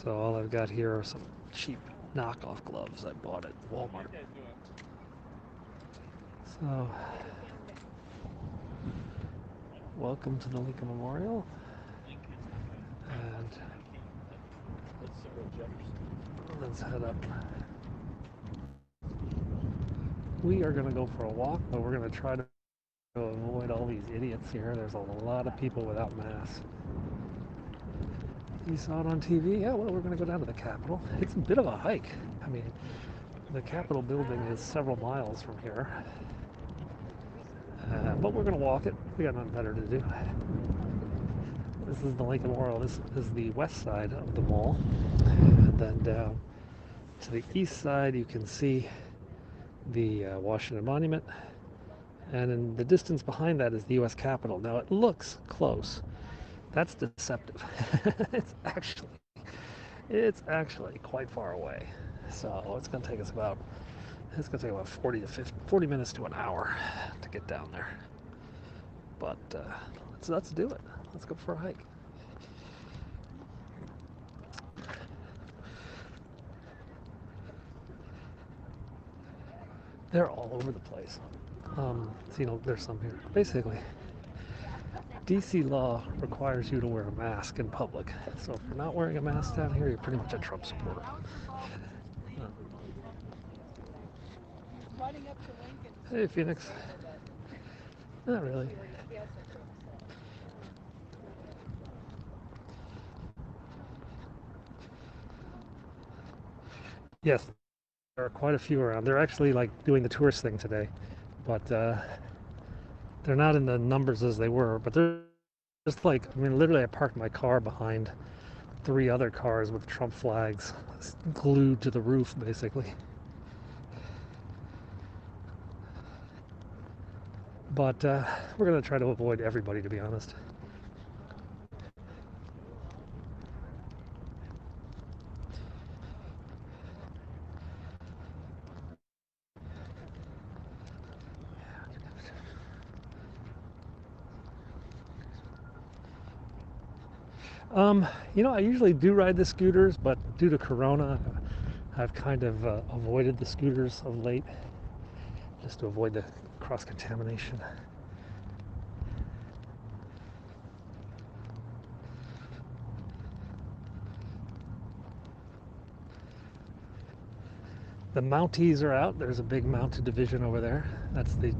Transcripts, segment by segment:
So all I've got here are some cheap knockoff gloves I bought at Walmart. So, welcome to the Lincoln Memorial. And let's head up. We are going to go for a walk, but we're going to try to avoid all these idiots here. There's a lot of people without masks. You saw it on TV? Yeah, well, we're going to go down to the Capitol. It's a bit of a hike. I mean, the Capitol building is several miles from here. But we're going to walk it. We got nothing better to do. This is the Lincoln Memorial. This is the west side of the mall. And then down to the east side, you can see the Washington Monument. And in the distance behind that is the U.S. Capitol. Now, it looks close. That's deceptive. it's actually quite far away. So it's going to take us about 40 minutes to an hour to get down there. But let's do it. Let's go for a hike. They're all over the place. So, there's some here. Basically, DC law requires you to wear a mask in public. So if you're not wearing a mask down here, you're pretty much a Trump supporter. Hey, Phoenix. Not really. Yes, there are quite a few around. They're actually like doing the tourist thing today, but they're not in the numbers as they were. But they're just like, I mean, literally, I parked my car behind 3 other cars with Trump flags glued to the roof, basically. But we're going to try to avoid everybody, to be honest. I usually do ride the scooters, but due to Corona, I've kind of avoided the scooters of late, just to avoid the cross-contamination. The Mounties are out. There's a big mounted division over there. That's the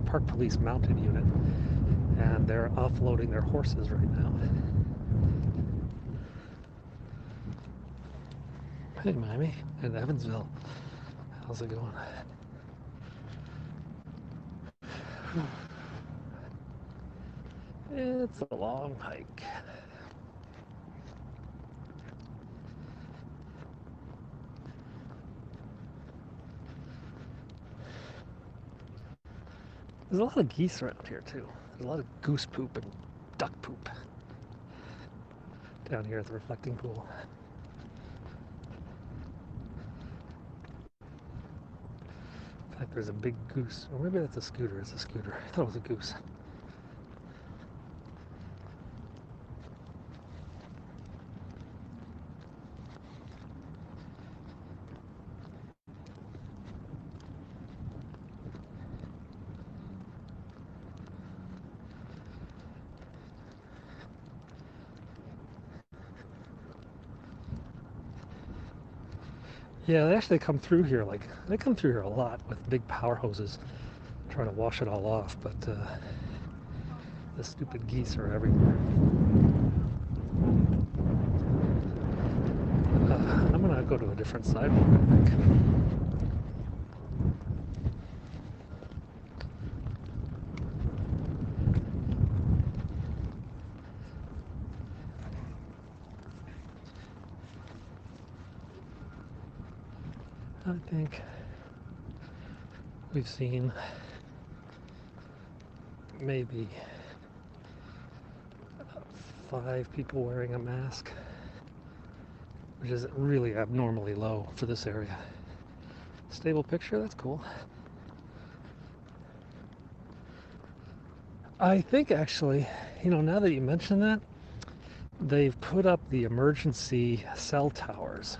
Park Police mounted unit, and they're offloading their horses right now. Hey, Miami, in Evansville. How's it going? It's a long hike. There's a lot of geese around here too. There's a lot of goose poop and duck poop down here at the reflecting pool. In fact, there's a big goose. Or maybe that's a scooter. It's a scooter. I thought it was a goose. Yeah, they actually come through here. They come through here a lot with big power hoses, trying to wash it all off. But the stupid geese are everywhere. I'm gonna go to a different sidewalk, I think. I think we've seen maybe 5 people wearing a mask, which is really abnormally low for this area. Stable picture, that's cool. I think actually, now that you mention that, they've put up the emergency cell towers.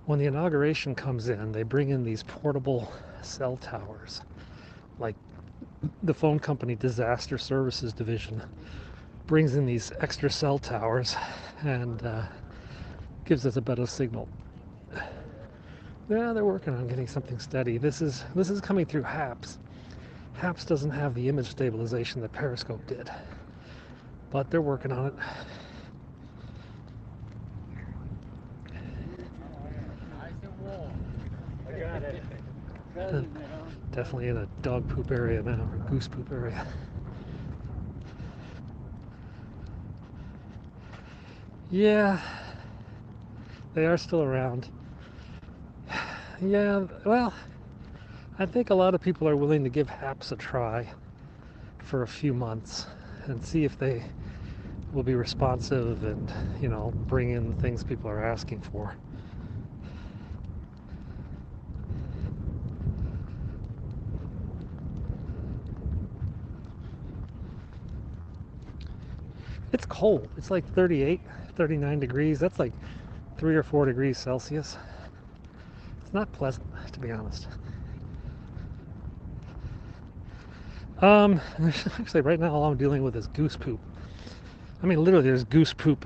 When the inauguration comes in, they bring in these portable cell towers, like the phone company Disaster Services Division brings in these extra cell towers and gives us a better signal. Yeah, they're working on getting something steady. This is coming through HAPS. HAPS doesn't have the image stabilization that Periscope did, but they're working on it. I got it. Definitely in a dog poop area now, or goose poop area. Yeah, they are still around. Yeah, well, I think a lot of people are willing to give HAPS a try for a few months and see if they will be responsive and, bring in the things people are asking for. It's cold. It's like 38, 39 degrees. That's like 3 or 4 degrees Celsius. It's not pleasant, to be honest. Actually, right now all I'm dealing with is goose poop. I mean, literally, there's goose poop.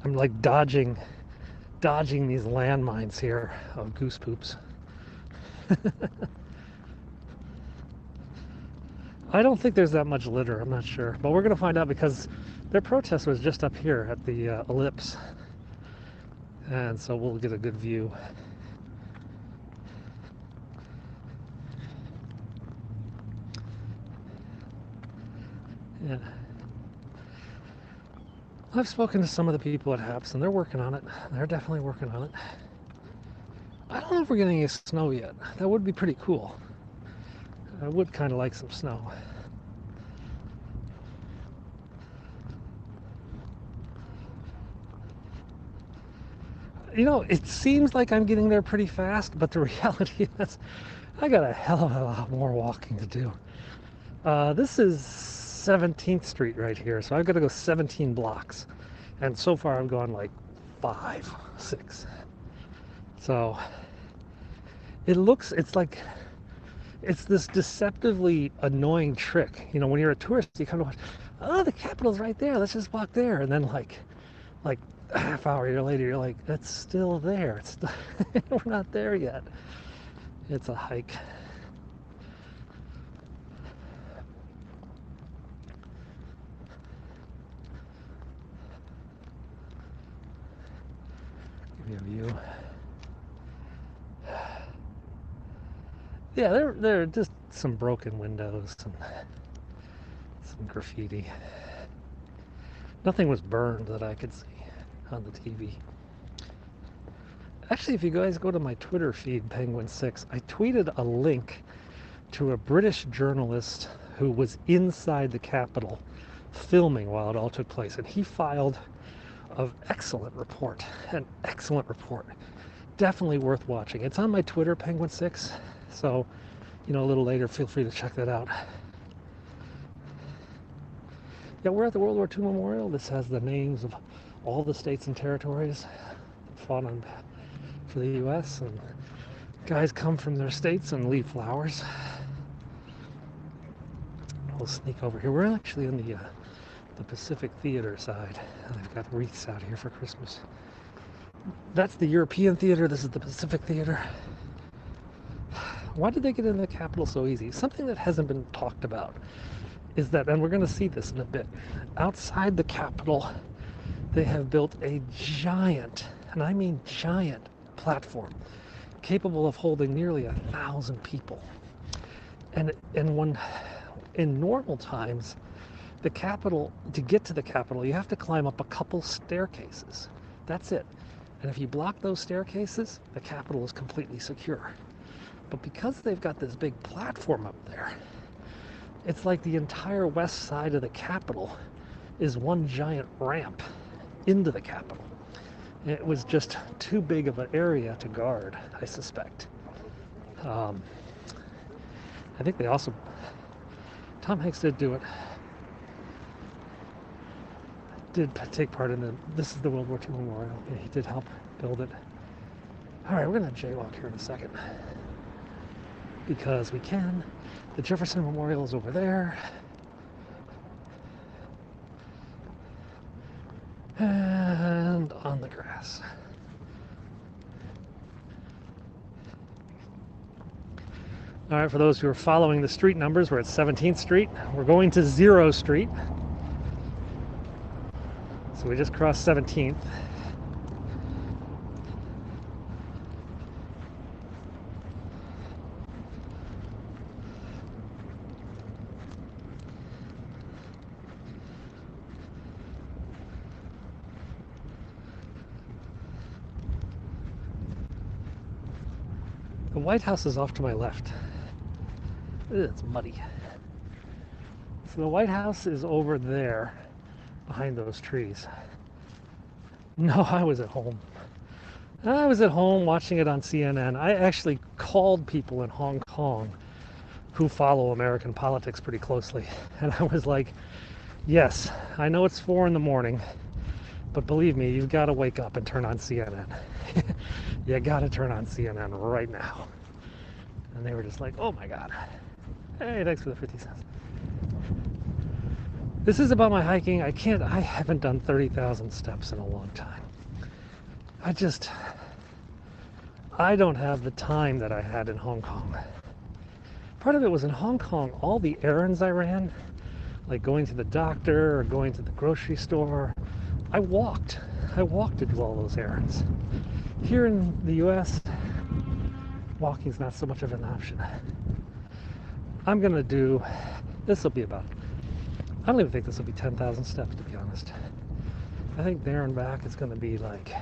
I'm like dodging these landmines here of goose poops. I don't think there's that much litter. I'm not sure, but we're gonna find out because their protest was just up here at the ellipse, and so we'll get a good view. Yeah. I've spoken to some of the people at HAPS, and they're working on it. They're definitely working on it. I don't know if we're getting any snow yet. That would be pretty cool. I would kind of like some snow. It seems like I'm getting there pretty fast, but the reality is I got a hell of a lot more walking to do. This is 17th Street right here, so I've got to go 17 blocks. And so far I've gone like 5, 6. So it's this deceptively annoying trick. When you're a tourist, you come to watch, oh, the Capitol's right there, let's just walk there. And then like a half hour later, you're like, it's still there. It's still we're not there yet. It's a hike. Give you a view. Yeah, there are just some broken windows and some graffiti. Nothing was burned that I could see on the TV. Actually, if you guys go to my Twitter feed, Penguin6, I tweeted a link to a British journalist who was inside the Capitol filming while it all took place, and he filed an excellent report. Definitely worth watching. It's on my Twitter, Penguin6, so a little later, feel free to check that out. Yeah, we're at the World War II Memorial. This has the names of all the states and territories that fought for the U.S. and guys come from their states and leave flowers. We'll sneak over here. We're actually in the Pacific Theater side. They've got wreaths out here for Christmas. That's the European Theater. This is the Pacific Theater. Why did they get into the Capitol so easy? Something that hasn't been talked about is that, and we're going to see this in a bit, outside the Capitol, they have built a giant, and I mean giant, platform capable of holding nearly 1,000 people. And when in normal times, the Capitol, to get to the Capitol, you have to climb up a couple staircases. That's it. And if you block those staircases, the Capitol is completely secure. But because they've got this big platform up there, it's like the entire west side of the Capitol is one giant ramp into the Capitol. It was just too big of an area to guard, I suspect. I think they also, Tom Hanks did do it. did take part in this is the World War II memorial. Yeah, he did help build it. All right, we're gonna jaywalk here in a second because we can. The Jefferson Memorial is over there. And on the grass. All right, for those who are following the street numbers, we're at 17th Street. We're going to 0 Street. So we just crossed 17th. The White House is off to my left. It's muddy. So the White House is over there behind those trees. No, I was at home. I was at home watching it on CNN. I actually called people in Hong Kong who follow American politics pretty closely. And I was like, yes, I know it's 4 in the morning, but believe me, you've got to wake up and turn on CNN. You got to turn on CNN right now. And they were just like, oh my God. Hey, thanks for the 50 cents. This is about my hiking. I haven't done 30,000 steps in a long time. I don't have the time that I had in Hong Kong. Part of it was in Hong Kong, all the errands I ran, like going to the doctor or going to the grocery store, I walked to do all those errands. Here in the US, walking is not so much of an option. I don't even think this will be 10,000 steps, to be honest. I think there and back it's going to be like,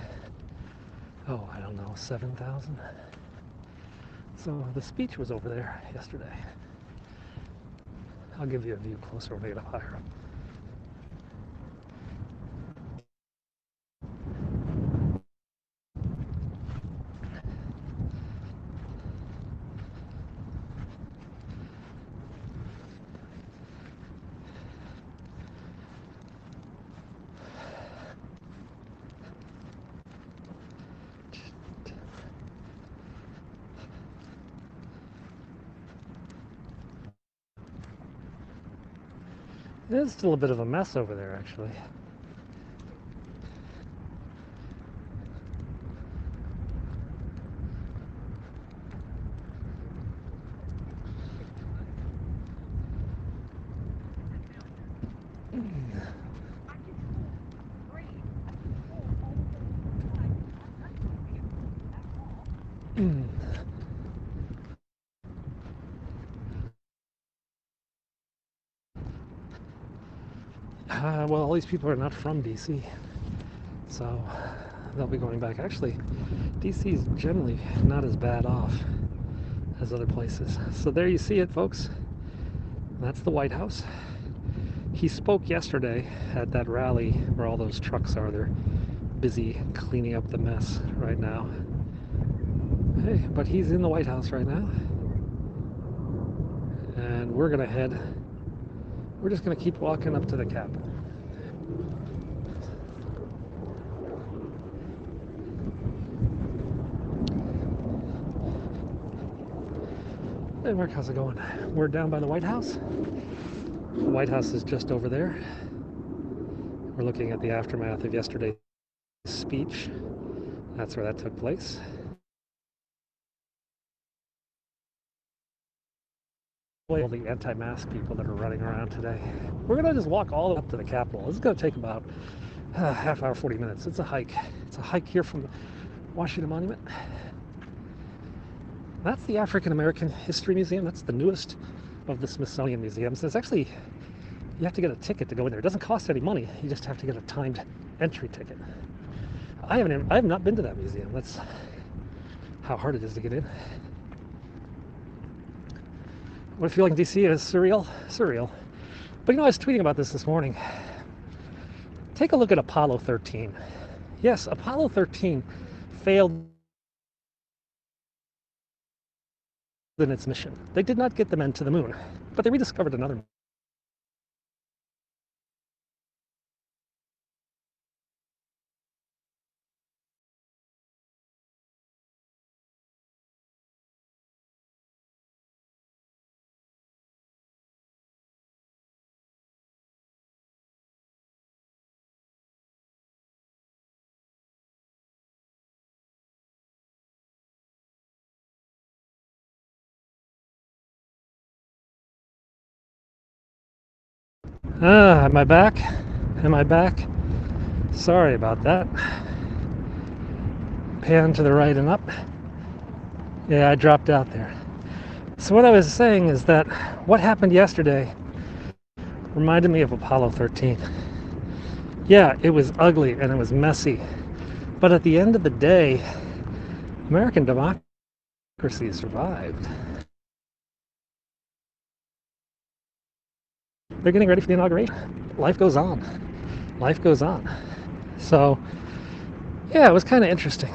I don't know, 7,000. So the speech was over there yesterday. I'll give you a view closer when we get up higher up. It's still a bit of a mess over there, actually. Well, all these people are not from DC, so they'll be going back. Actually, DC is generally not as bad off as other places. So there you see it, folks. That's the White House. He spoke yesterday at that rally where all those trucks are. They're busy cleaning up the mess right now. Hey, but he's in the White House right now. And we're just gonna keep walking up to the Capitol. Hey Mark, how's it going? We're down by the White House. The White House is just over there. We're looking at the aftermath of yesterday's speech. That's where that took place. All the anti-mask people that are running around today. We're gonna just walk all the way up to the Capitol. This is gonna take about half hour, 40 minutes. It's a hike. It's a hike here from the Washington Monument. That's the African American History Museum. That's the newest of the Smithsonian museums. There's actually, you have to get a ticket to go in there. It doesn't cost any money. You just have to get a timed entry ticket. I have not been to that museum. That's how hard it is to get in. What I feel like in DC is surreal. But I was tweeting about this morning. Take a look at Apollo 13. Yes, Apollo 13 failed in its mission. They did not get the men to the moon, but they rediscovered another Am I back? Am I back? Sorry about that. Pan to the right and up. Yeah, I dropped out there. So what I was saying is that what happened yesterday reminded me of Apollo 13. Yeah, it was ugly and it was messy. But at the end of the day, American democracy survived. They're getting ready for the inauguration. Life goes on. Life goes on. So, yeah, it was kind of interesting.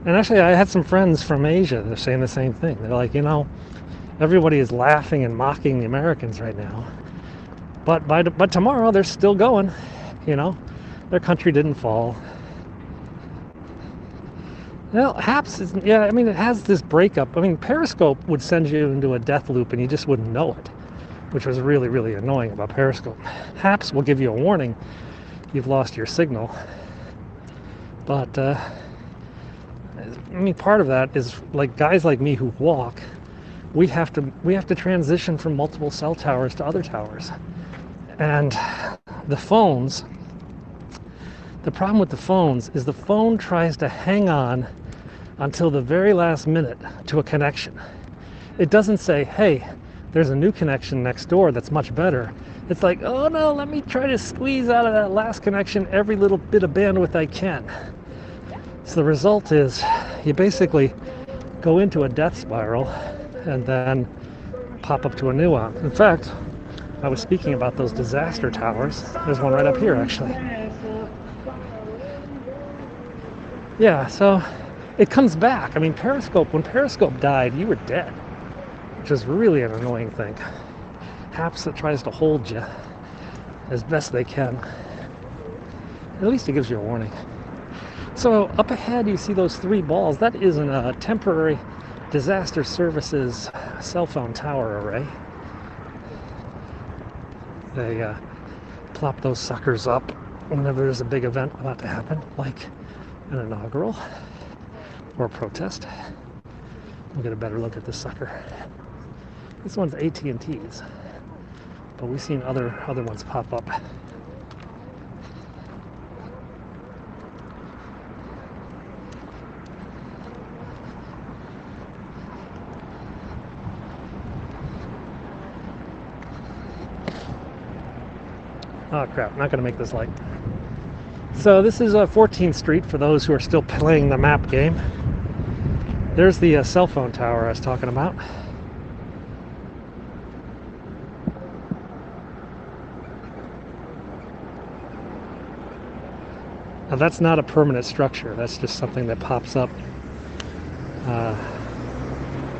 And actually, I had some friends from Asia that are saying the same thing. They're like, everybody is laughing and mocking the Americans right now. But tomorrow, they're still going. Their country didn't fall. Well, HAPS is, yeah, I mean, it has this breakup. I mean, Periscope would send you into a death loop and you just wouldn't know it, which was really, really annoying about Periscope. HAPS will give you a warning you've lost your signal. But, I mean, part of that is like guys like me who walk, we have to transition from multiple cell towers to other towers. And the phones, the problem with the phones is the phone tries to hang on until the very last minute to a connection. It doesn't say, hey, there's a new connection next door that's much better. It's like, oh no, let me try to squeeze out of that last connection every little bit of bandwidth I can. So the result is you basically go into a death spiral and then pop up to a new one. In fact, I was speaking about those disaster towers. There's one right up here, actually. Yeah, so it comes back. I mean, when Periscope died, you were dead, which is really an annoying thing. HAPS that tries to hold you as best they can. At least it gives you a warning. So up ahead, you see those three balls. That is a temporary disaster services cell phone tower array. They plop those suckers up whenever there's a big event about to happen, like an inaugural or a protest. We'll get a better look at this sucker. This one's AT&T's, but we've seen other ones pop up. Oh crap, not gonna make this light. So this is 14th Street for those who are still playing the map game. There's the cell phone tower I was talking about. Now that's not a permanent structure, that's just something that pops up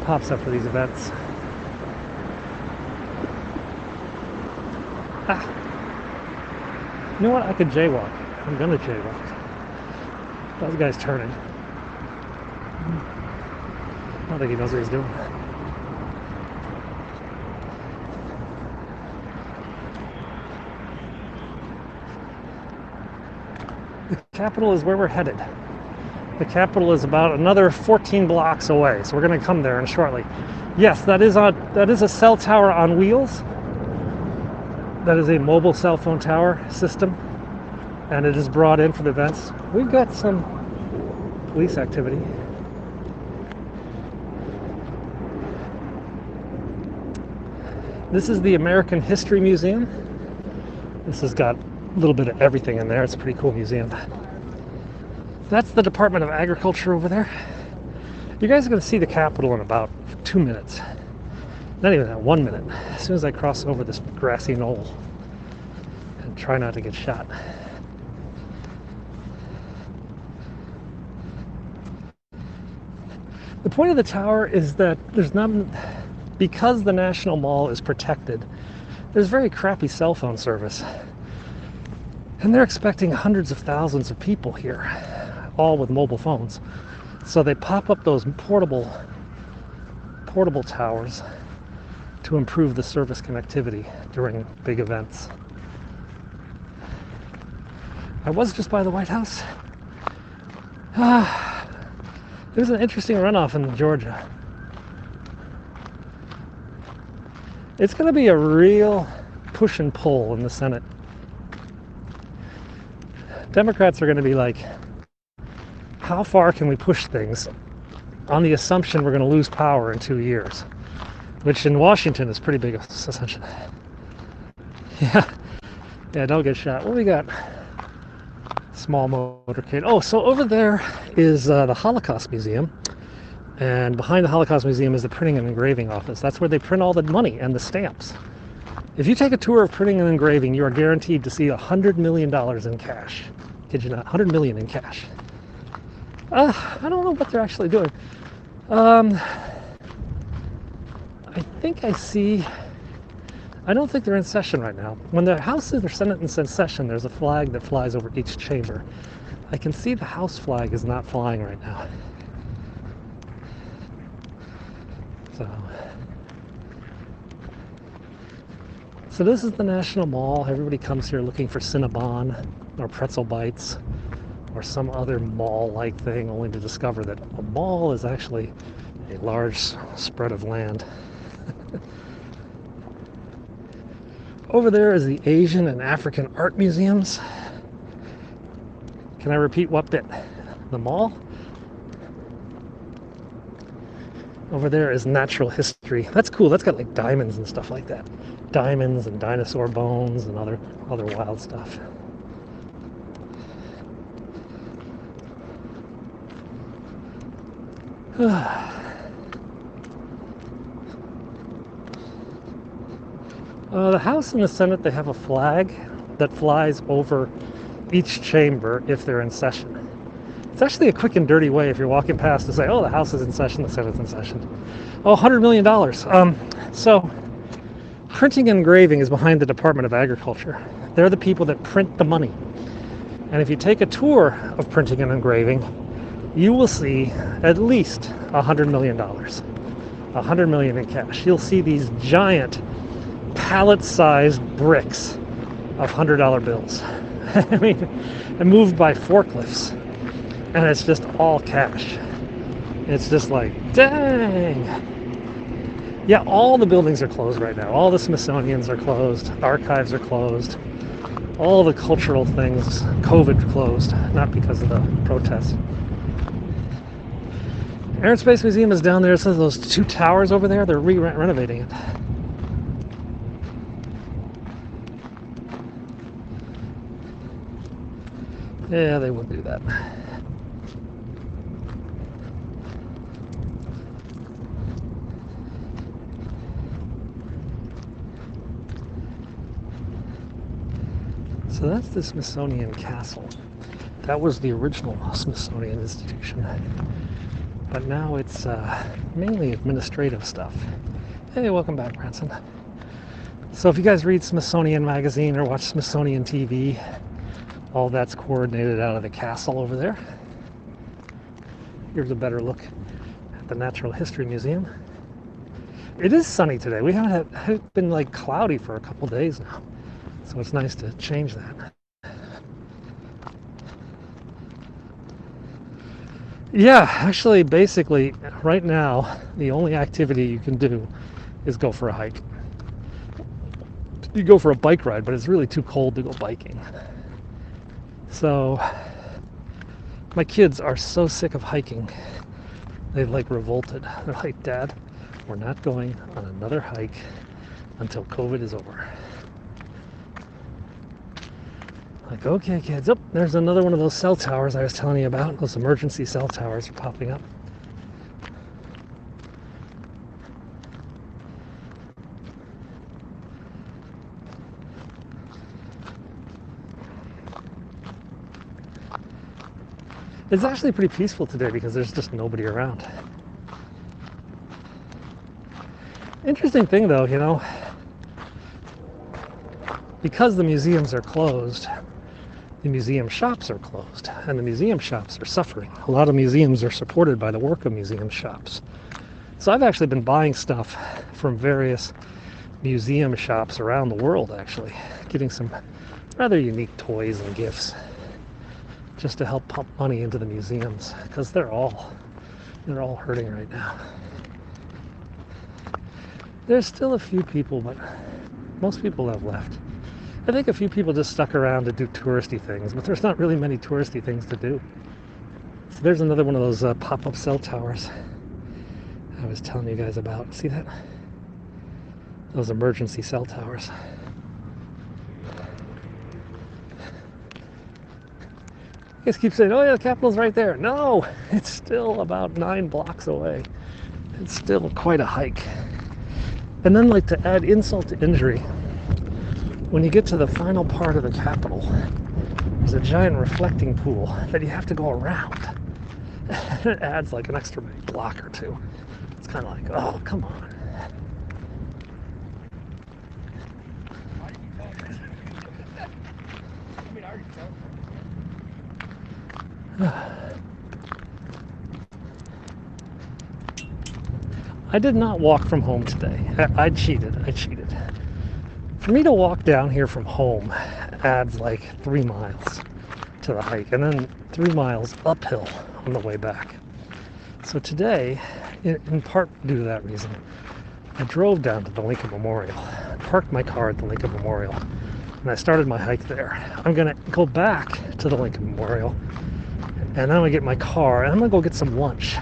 for these events. You know what? I could jaywalk. I'm gonna jaywalk. That guy's turning. I don't think he knows what he's doing. The Capitol is where we're headed. The Capitol is about another 14 blocks away, so we're going to come there shortly. Yes, that is a cell tower on wheels. That is a mobile cell phone tower system, and it is brought in for the events. We've got some police activity. This is the American History Museum. This has got a little bit of everything in there. It's a pretty cool museum. That's the Department of Agriculture over there. You guys are going to see the Capitol in about 2 minutes. Not even that, 1 minute. As soon as I cross over this grassy knoll and try not to get shot. The point of the tower is that because the National Mall is protected, there's very crappy cell phone service. And they're expecting hundreds of thousands of people here, all with mobile phones. So they pop up those portable towers to improve the service connectivity during big events. I was just by the White House. There's an interesting runoff in Georgia. It's going to be a real push and pull in the Senate. Democrats are going to be like, how far can we push things on the assumption we're going to lose power in 2 years? Which in Washington is pretty big assumption. Yeah, don't get shot. What do we got? Small motorcade. Oh, so over there is the Holocaust Museum. And behind the Holocaust Museum is the printing and engraving office. That's where they print all the money and the stamps. If you take a tour of printing and engraving, you are guaranteed to see $100 million in cash. Kid you not, $100 million in cash. I don't know what they're actually doing. I think I see. I don't think they're in session right now. When the House or Senate is in session, there's a flag that flies over each chamber. I can see the House flag is not flying right now. So this is the National Mall. Everybody comes here looking for Cinnabon or pretzel bites or some other mall-like thing, only to discover that a mall is actually a large spread of land. Over there is the Asian and African art museums. Can I repeat what bit? The mall? Over there is natural history. That's cool. That's got like diamonds and stuff like that. Diamonds and dinosaur bones and other wild stuff. The House and the Senate, they have a flag that flies over each chamber if they're in session. It's actually a quick and dirty way if you're walking past to say, oh, the House is in session, the Senate's in session. Oh, $100 million. So printing and engraving is behind the Department of Agriculture. They're the people that print the money. And if you take a tour of printing and engraving, you will see at least $100 million. $100 million in cash. You'll see these giant pallet-sized bricks of $100 bills. I mean, and moved by forklifts. And it's just all cash. It's just like, dang. Yeah, all the buildings are closed right now. All the Smithsonians are closed. Archives are closed. All the cultural things, COVID closed, not because of the protests. Air and Space Museum is down there. So those two towers over there, they're renovating it. Yeah, they would do that. So that's the Smithsonian Castle. That was the original Smithsonian Institution. But now it's mainly administrative stuff. Hey, welcome back, Branson. So if you guys read Smithsonian Magazine or watch Smithsonian TV, all that's coordinated out of the castle over there. Here's a better look at the Natural History Museum. It is sunny today. We haven't it's been like cloudy for a couple days now. So it's nice to change that. Yeah, actually, basically, right now, the only activity you can do is go for a hike. You go for a bike ride, but it's really too cold to go biking. So, my kids are so sick of hiking, they've like revolted. They're like, Dad, we're not going on another hike until COVID is over. Like, okay, kids. Oh, there's another one of those cell towers I was telling you about. Those emergency cell towers are popping up. It's actually pretty peaceful today because there's just nobody around. Interesting thing though, you know, because the museums are closed, the museum shops are closed, and the museum shops are suffering. A lot of museums are supported by the work of museum shops. So I've actually been buying stuff from various museum shops around the world, actually, getting some rather unique toys and gifts just to help pump money into the museums, because they're all hurting right now. There's still a few people, but most people have left. I think a few people just stuck around to do touristy things, but there's not really many touristy things to do. So there's another one of those pop-up cell towers I was telling you guys about. See that? Those emergency cell towers. You guys keep saying, oh yeah, the Capitol's right there. No, it's still about 9 blocks away. It's still quite a hike. And then, like, to add insult to injury, when you get to the final part of the Capitol, there's a giant reflecting pool that you have to go around. It adds like an extra block or two. It's kind of like, oh, come on. I did not walk from home today. I cheated. For me to walk down here from home adds like 3 miles to the hike, and then 3 miles uphill on the way back. So today, in part due to that reason, I drove down to the Lincoln Memorial, parked my car at the Lincoln Memorial, and I started my hike there. I'm going to go back to the Lincoln Memorial, and then I'm going to get my car, and I'm going to go get some lunch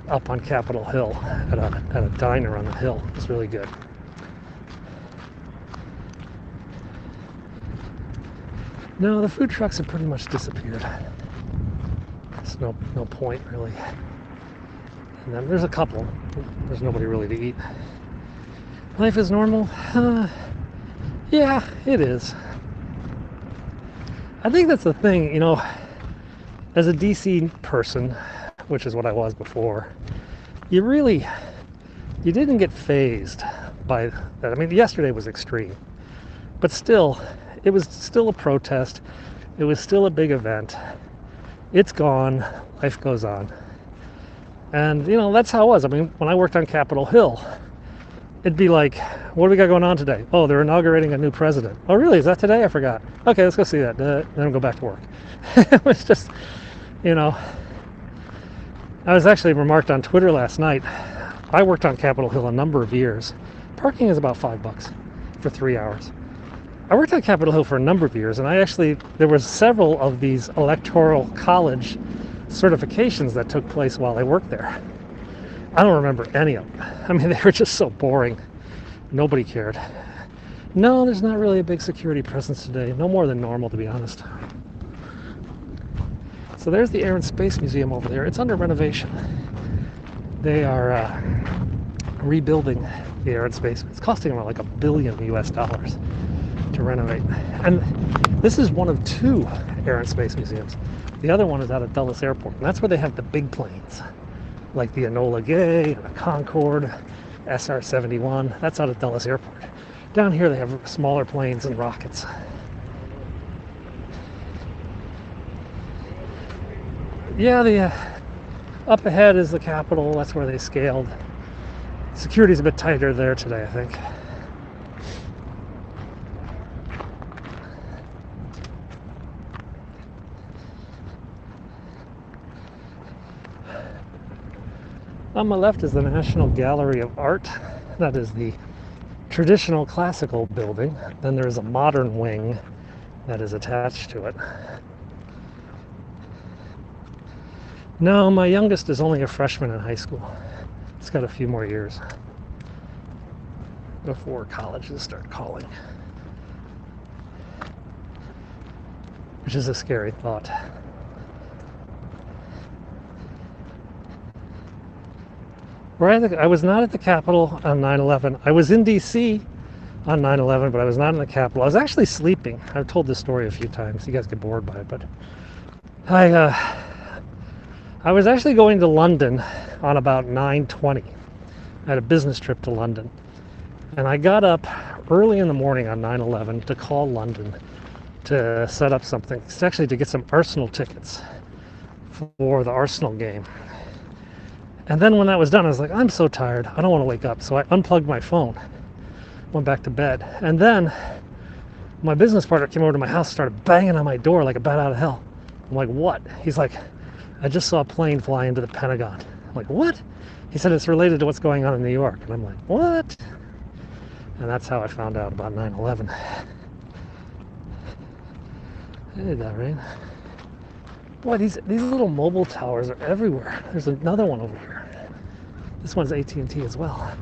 up on Capitol Hill at a diner on the hill. It's really good. No, the food trucks have pretty much disappeared. There's no point, really. And then there's a couple. There's nobody really to eat. Life is normal? Yeah, it is. I think that's the thing, you know, as a DC person, which is what I was before, you didn't get fazed by that. I mean, yesterday was extreme, but still, it was still a protest. It was still a big event. It's gone. Life goes on. And, you know, that's how it was. I mean, when I worked on Capitol Hill, it'd be like, what do we got going on today? Oh, they're inaugurating a new president. Oh, really? Is that today? I forgot. Okay, let's go see that. Then go back to work. It was just, you know, I was actually remarked on Twitter last night. I worked on Capitol Hill a number of years. Parking is about $5 for 3 hours. I worked on Capitol Hill for a number of years, and there were several of these electoral college certifications that took place while I worked there. I don't remember any of them. I mean, they were just so boring. Nobody cared. No, there's not really a big security presence today. No more than normal, to be honest. So there's the Air and Space Museum over there. It's under renovation. They are rebuilding the Air and Space. It's costing around like $1 billion US to renovate. And this is one of 2 Air and Space Museums. The other one is out at Dulles Airport, and that's where they have the big planes, like the Enola Gay and the Concorde, SR-71. That's out at Dulles Airport. Down here they have smaller planes and rockets. Yeah, up ahead is the Capitol. That's where they scaled. Security's a bit tighter there today, I think. On my left is the National Gallery of Art. That is the traditional classical building. Then there's a modern wing that is attached to it. No, my youngest is only a freshman in high school. It's got a few more years before colleges start calling, which is a scary thought. I was not at the Capitol on 9/11. I was in DC on 9/11, but I was not in the Capitol. I was actually sleeping. I've told this story a few times. You guys get bored by it, but I was actually going to London on about 9:20. I had a business trip to London. And I got up early in the morning on 9/11 to call London to set up something. It's actually to get some Arsenal tickets for the Arsenal game. And then when that was done, I was like, I'm so tired. I don't want to wake up. So I unplugged my phone, went back to bed. And then my business partner came over to my house, started banging on my door like a bat out of hell. I'm like, what? He's like, I just saw a plane fly into the Pentagon. I'm like, what? He said, it's related to what's going on in New York. And I'm like, what? And that's how I found out about 9/11. Hey, that rain. Boy, these little mobile towers are everywhere. There's another one over here. This one's AT&T as well.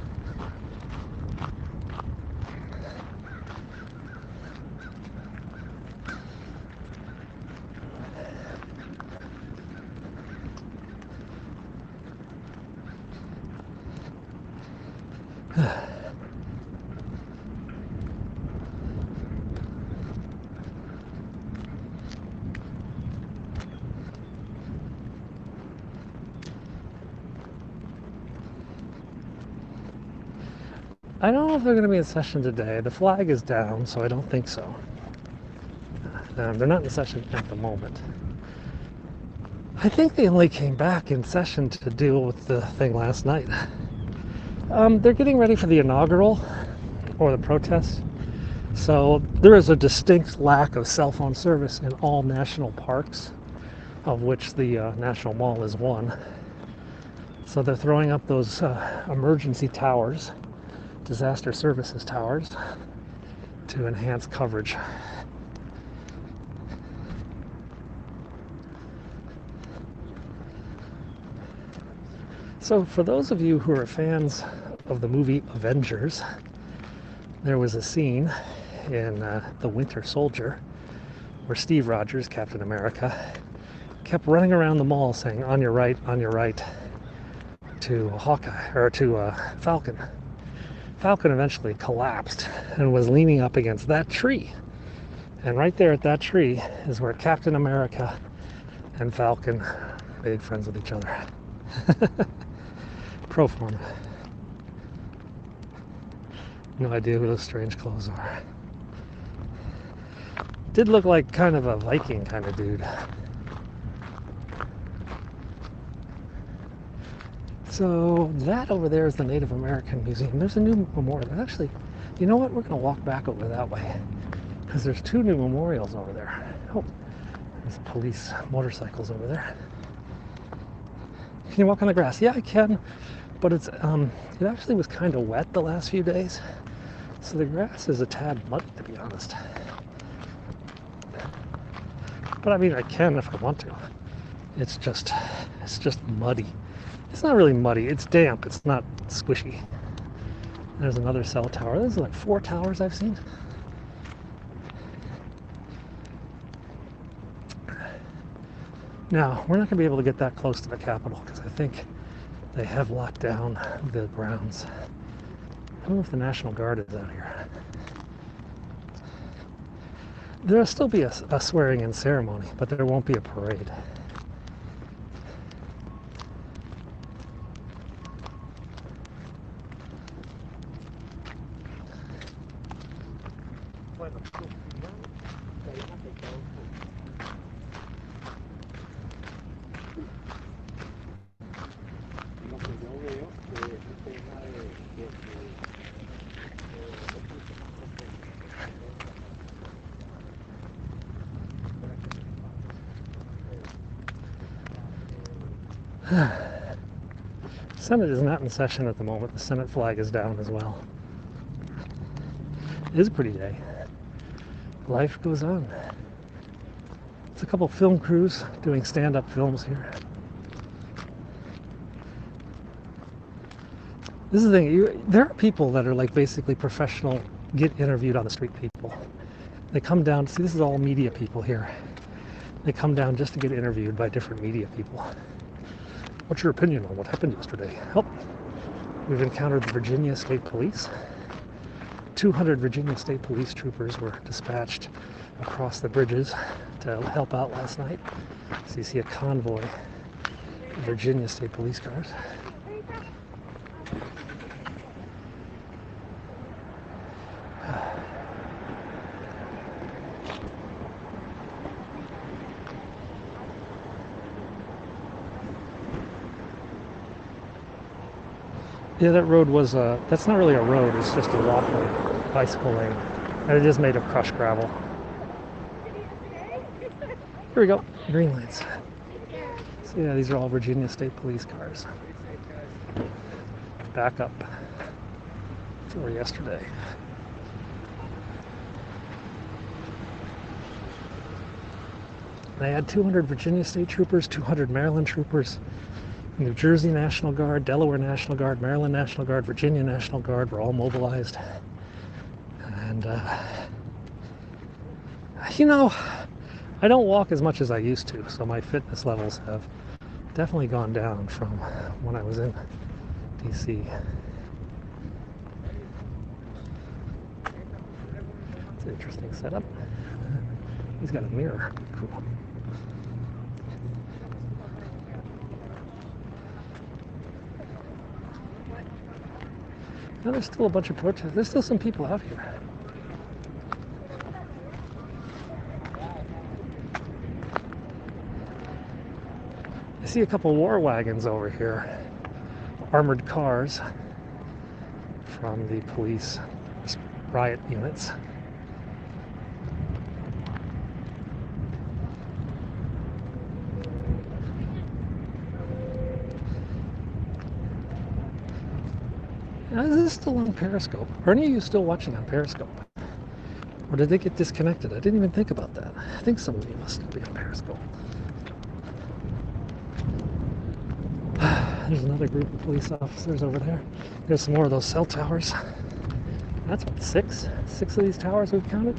I don't know if they're going to be in session today. The flag is down, so I don't think so. They're not in session at the moment. I think they only came back in session to deal with the thing last night. They're getting ready for the inaugural or the protest. So there is a distinct lack of cell phone service in all national parks, of which the National Mall is one. So they're throwing up those emergency towers, disaster services towers, to enhance coverage. So for those of you who are fans of the movie Avengers, there was a scene in The Winter Soldier where Steve Rogers, Captain America, kept running around the mall saying, on your right, to Hawkeye, or to Falcon. Falcon eventually collapsed and was leaning up against that tree. And right there at that tree is where Captain America and Falcon made friends with each other. Pro forma. No idea who those strange clothes are. Did look like kind of a Viking kind of dude. So that over there is the Native American Museum. There's a new memorial. Actually, you know what? We're going to walk back over that way because there's two new memorials over there. Oh, there's police motorcycles over there. Can you walk on the grass? Yeah, I can, but it actually was kind of wet the last few days, so the grass is a tad muddy, to be honest. But I mean, I can if I want to. It's just muddy. It's not really muddy. It's damp. It's not squishy. There's another cell tower. There's like 4 towers I've seen. Now, we're not going to be able to get that close to the Capitol because I think they have locked down the grounds. I don't know if the National Guard is out here. There'll still be a swearing-in ceremony, but there won't be a parade. Senate is not in session at the moment. The Senate flag is down as well. It is a pretty day. Life goes on. It's a couple film crews doing stand-up films here. This is the thing. There are people that are like basically professional, get interviewed on the street people. They come down. See, this is all media people here. They come down just to get interviewed by different media people. What's your opinion on what happened yesterday? Oh, we've encountered the Virginia State Police. 200 Virginia State Police troopers were dispatched across the bridges to help out last night. So you see a convoy of Virginia State Police cars. Yeah, that road was, that's not really a road, it's just a walkway, bicycle lane. And it is made of crushed gravel. Here we go, green lights. So yeah, these are all Virginia State Police cars. Back up for yesterday. They had 200 Virginia State Troopers, 200 Maryland Troopers, New Jersey National Guard, Delaware National Guard, Maryland National Guard, Virginia National Guard were all mobilized. And, you know, I don't walk as much as I used to, so my fitness levels have definitely gone down from when I was in DC. It's an interesting setup. He's got a mirror. Cool. Now there's still a bunch of protests. There's still some people out here. I see a couple war wagons over here. Armored cars from the police riot units. Is this still on Periscope? Are any of you still watching on Periscope? Or did they get disconnected? I didn't even think about that. I think some of you must still be on Periscope. There's another group of police officers over there. There's some more of those cell towers. That's what, six? 6 of these towers we've counted?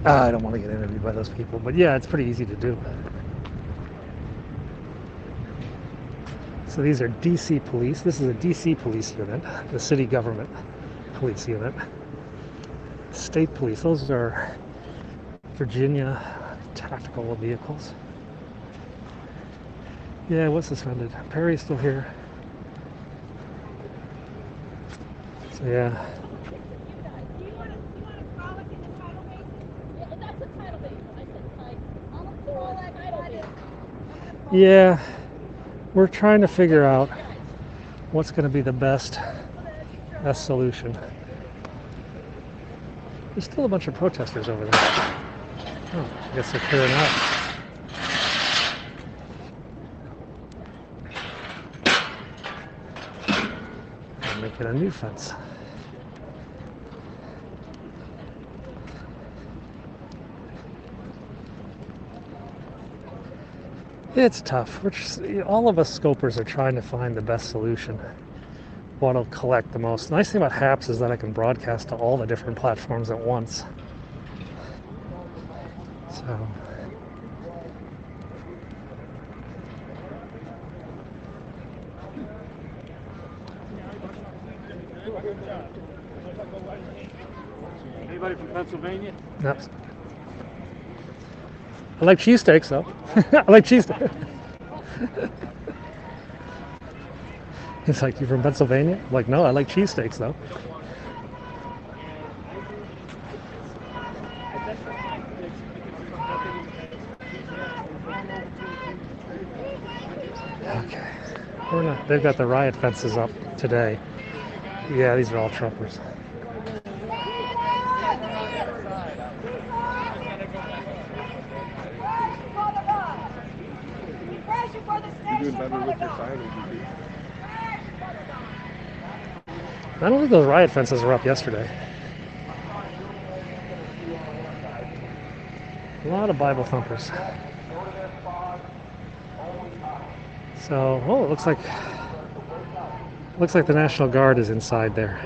I don't want to get interviewed by those people, but yeah, it's pretty easy to do. So these are DC police. This is a DC police unit, the city government police unit. State police, those are Virginia tactical vehicles. Yeah, it was suspended. Perry's still here. So yeah. Yeah, we're trying to figure out what's going to be the best solution. There's still a bunch of protesters over there. Oh, I guess they're clearing out. They're making a new fence. It's tough. All of us scopers are trying to find the best solution. What'll collect the most. The nice thing about HAPS is that I can broadcast to all the different platforms at once. So. Anybody from Pennsylvania? No. I like cheesesteaks, though. I like cheesesteaks. He's like, you from Pennsylvania? I'm like, no, I like cheesesteaks, though. Okay. They've got the riot fences up today. Yeah, these are all Trumpers. I don't think those riot fences were up yesterday. A lot of Bible thumpers. So, oh, it looks like the National Guard is inside there.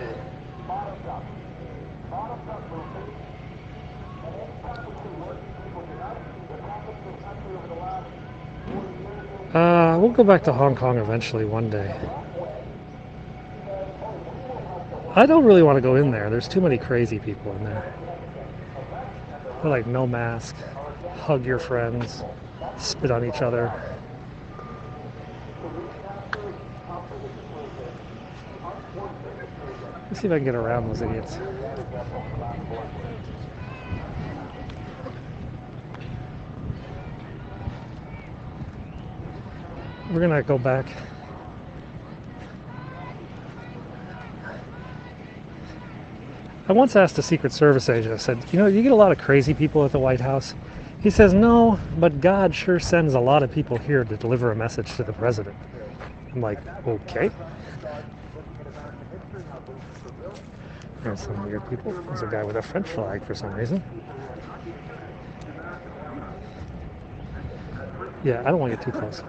We'll go back to Hong Kong eventually one day. I don't really want to go in there. There's too many crazy people in there. They're like no mask, hug your friends, spit on each other. Let's see if I can get around those idiots. We're gonna go back. I once asked a Secret Service agent, I said, you know, you get a lot of crazy people at the White House. He says, no, but God sure sends a lot of people here to deliver a message to the president. I'm like, okay. There's some weird people. There's a guy with a French flag for some reason. Yeah, I don't want to get too close.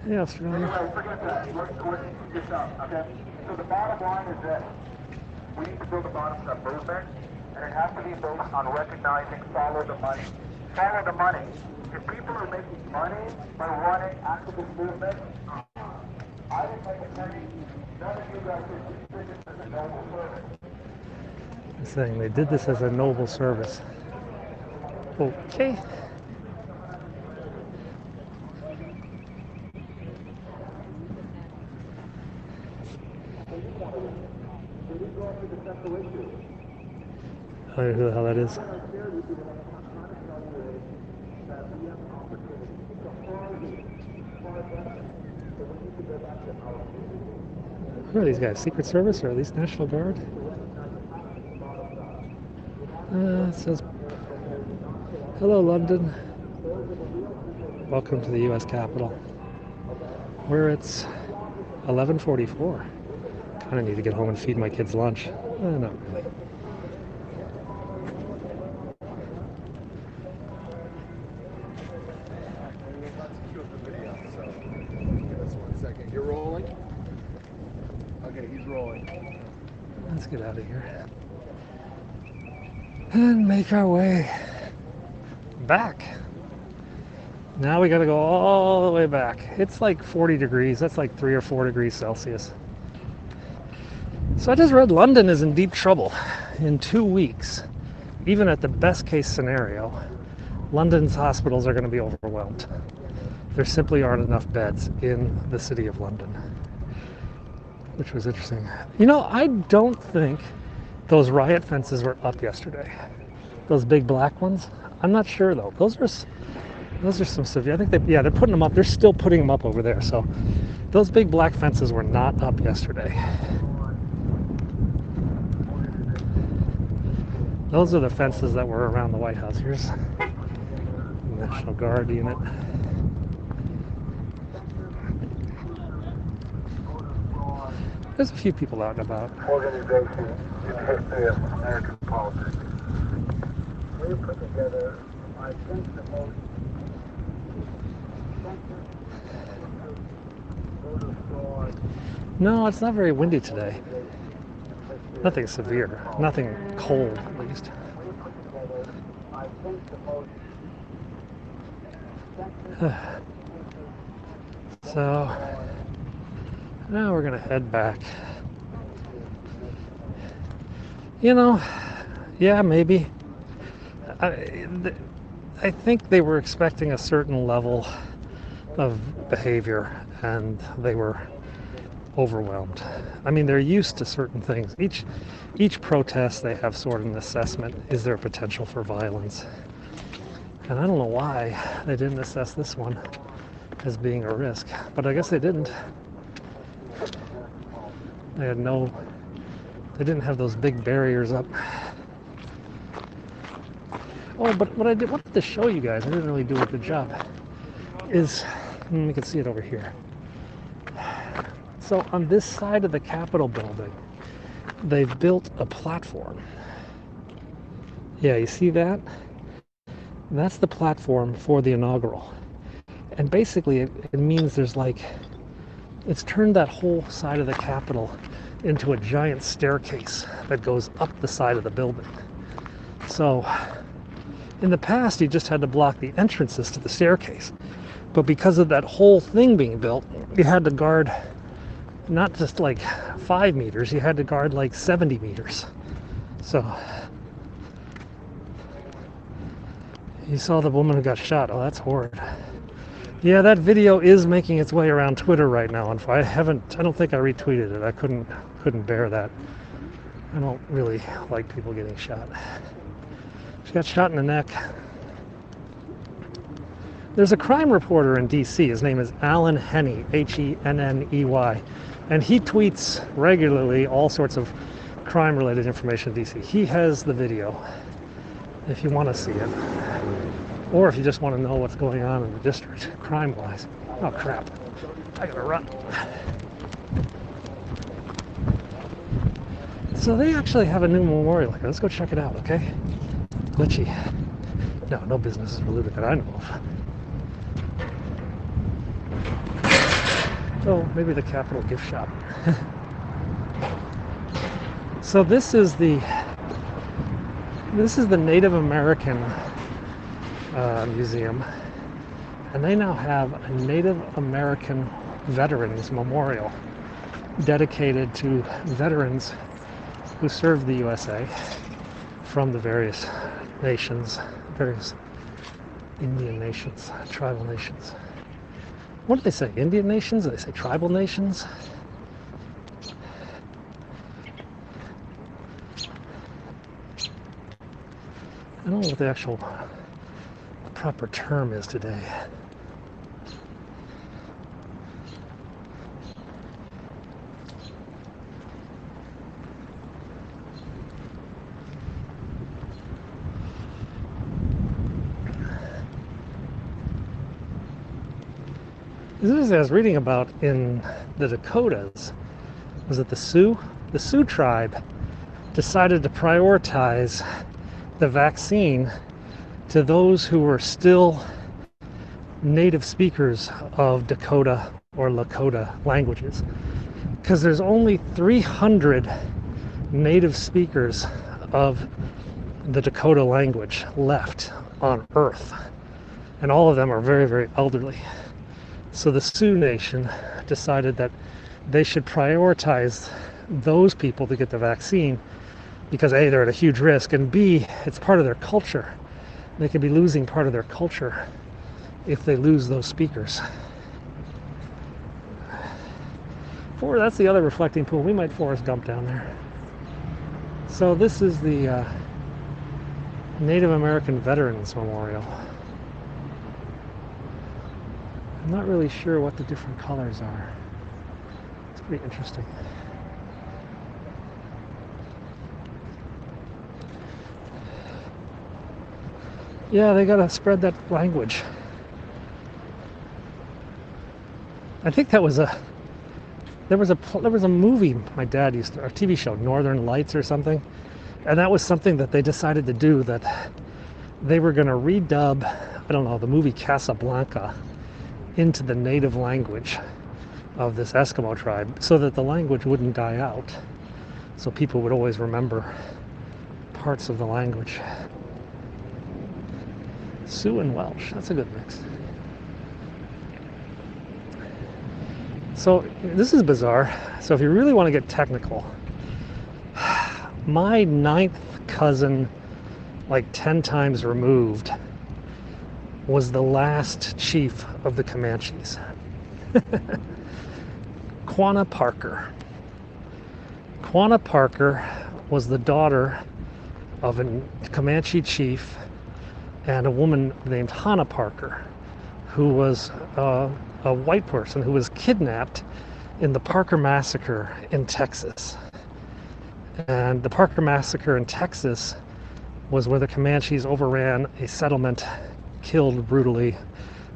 Hey, Australia. Forget that. We're done, okay? So the bottom line is this. We need to build a bottoms-up movement, and it has to be based on recognizing follow the money. Follow the money. If people are making money by running activist movements, I didn't make a penny. None of you guys did this as a noble service. They're saying they did this as a noble service. Okay. I don't know who the hell that is. Who are these guys? Secret Service or at least National Guard? It says, hello London. Welcome to the US Capitol. Where it's 11:44. Kind of need to get home and feed my kids lunch. Not really. You're rolling? Okay, he's rolling. Let's get out of here. And make our way back. Now we gotta go all the way back. It's like 40 degrees. That's like 3 or 4 degrees Celsius. So I just read London is in deep trouble. In 2 weeks, even at the best case scenario, London's hospitals are going to be overwhelmed. There simply aren't enough beds in the city of London, which was interesting. You know, I don't think those riot fences were up yesterday. Those big black ones. I'm not sure though. Those are some severe. I think they're putting them up. They're still putting them up over there. So those big black fences were not up yesterday. Those are the fences that were around the White House. Here's the National Guard unit. There's a few people out and about. Organization in the history of American politics. We put together, I think, the most voter fraud. No, it's not very windy today. Nothing severe. Nothing cold, at least. We put together, I think, the most So now we're gonna head back. You know, yeah, maybe. I think they were expecting a certain level of behavior, and they were overwhelmed. I mean, they're used to certain things. Each protest, they have sort of an assessment. Is there potential for violence? And I don't know why they didn't assess this one as being a risk, but I guess they didn't. They didn't have those big barriers up. Oh, but what I wanted to show you guys, I didn't really do a good job, is, you can see it over here. So on this side of the Capitol building, they've built a platform. Yeah, you see that? That's the platform for the inaugural. And basically it means it's turned that whole side of the Capitol into a giant staircase that goes up the side of the building. So in the past, you just had to block the entrances to the staircase. But because of that whole thing being built, you had to guard not just like 5 meters, you had to guard like 70 meters. So you saw the woman who got shot. Oh, that's horrid. Yeah, that video is making its way around Twitter right now. And I don't think I retweeted it. I couldn't bear that. I don't really like people getting shot. She got shot in the neck. There's a crime reporter in DC. His name is Alan Henney, Henney, and he tweets regularly all sorts of crime-related information in DC. He has the video if you want to see it, or if you just want to know what's going on in the district crime-wise. Oh crap! I gotta run. So they actually have a new memorial here. Let's go check it out, okay? Glitchy. No business is polluted that I know of. Oh, maybe the Capitol gift shop. So this is the Native American Museum, and they now have a Native American Veterans Memorial dedicated to veterans who served the USA from the various nations, various Indian nations, tribal nations. What do they say? Indian nations? Do they say tribal nations? I don't know what the actual proper term is today. This is what I was reading about in the Dakotas, was that the Sioux tribe decided to prioritize the vaccine to those who were still native speakers of Dakota or Lakota languages, because there's only 300 native speakers of the Dakota language left on Earth, and all of them are very, very elderly. So the Sioux Nation decided that they should prioritize those people to get the vaccine because A, they're at a huge risk, and B, it's part of their culture. They could be losing part of their culture if they lose those speakers. That's the other reflecting pool. We might Forrest Gump down there. So this is the Native American Veterans Memorial. I'm not really sure what the different colors are. It's pretty interesting. Yeah, they gotta spread that language. I think there was a movie my dad used to, or a TV show, Northern Lights or something, and that was something that they decided to do, that they were gonna redub, I don't know, the movie Casablanca into the native language of this Eskimo tribe so that the language wouldn't die out, so people would always remember parts of the language. Sioux and Welsh, that's a good mix. So this is bizarre. So if you really want to get technical, my 9th cousin, like 10 times removed, was the last chief of the Comanches. Quanah Parker. Quanah Parker was the daughter of a Comanche chief and a woman named Hannah Parker, who was a white person who was kidnapped in the Parker Massacre in Texas. And the Parker Massacre in Texas was where the Comanches overran a settlement, killed brutally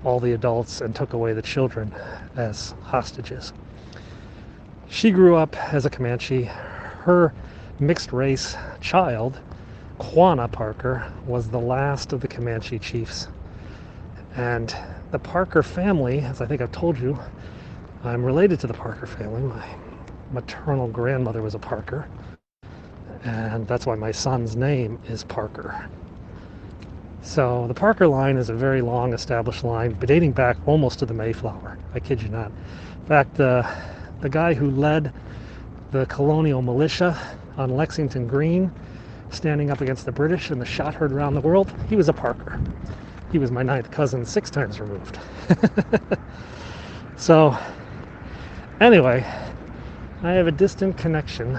all the adults, and took away the children as hostages. She grew up as a Comanche. Her mixed race child, Quanah Parker, was the last of the Comanche chiefs. And the Parker family, as I think I've told you, I'm related to the Parker family. My maternal grandmother was a Parker, and that's why my son's name is Parker. So the Parker line is a very long established line, dating back almost to the Mayflower. I kid you not. In fact, the guy who led the colonial militia on Lexington Green, standing up against the British and the shot heard around the world, he was a Parker. He was my 9th cousin, 6 times removed. So, anyway, I have a distant connection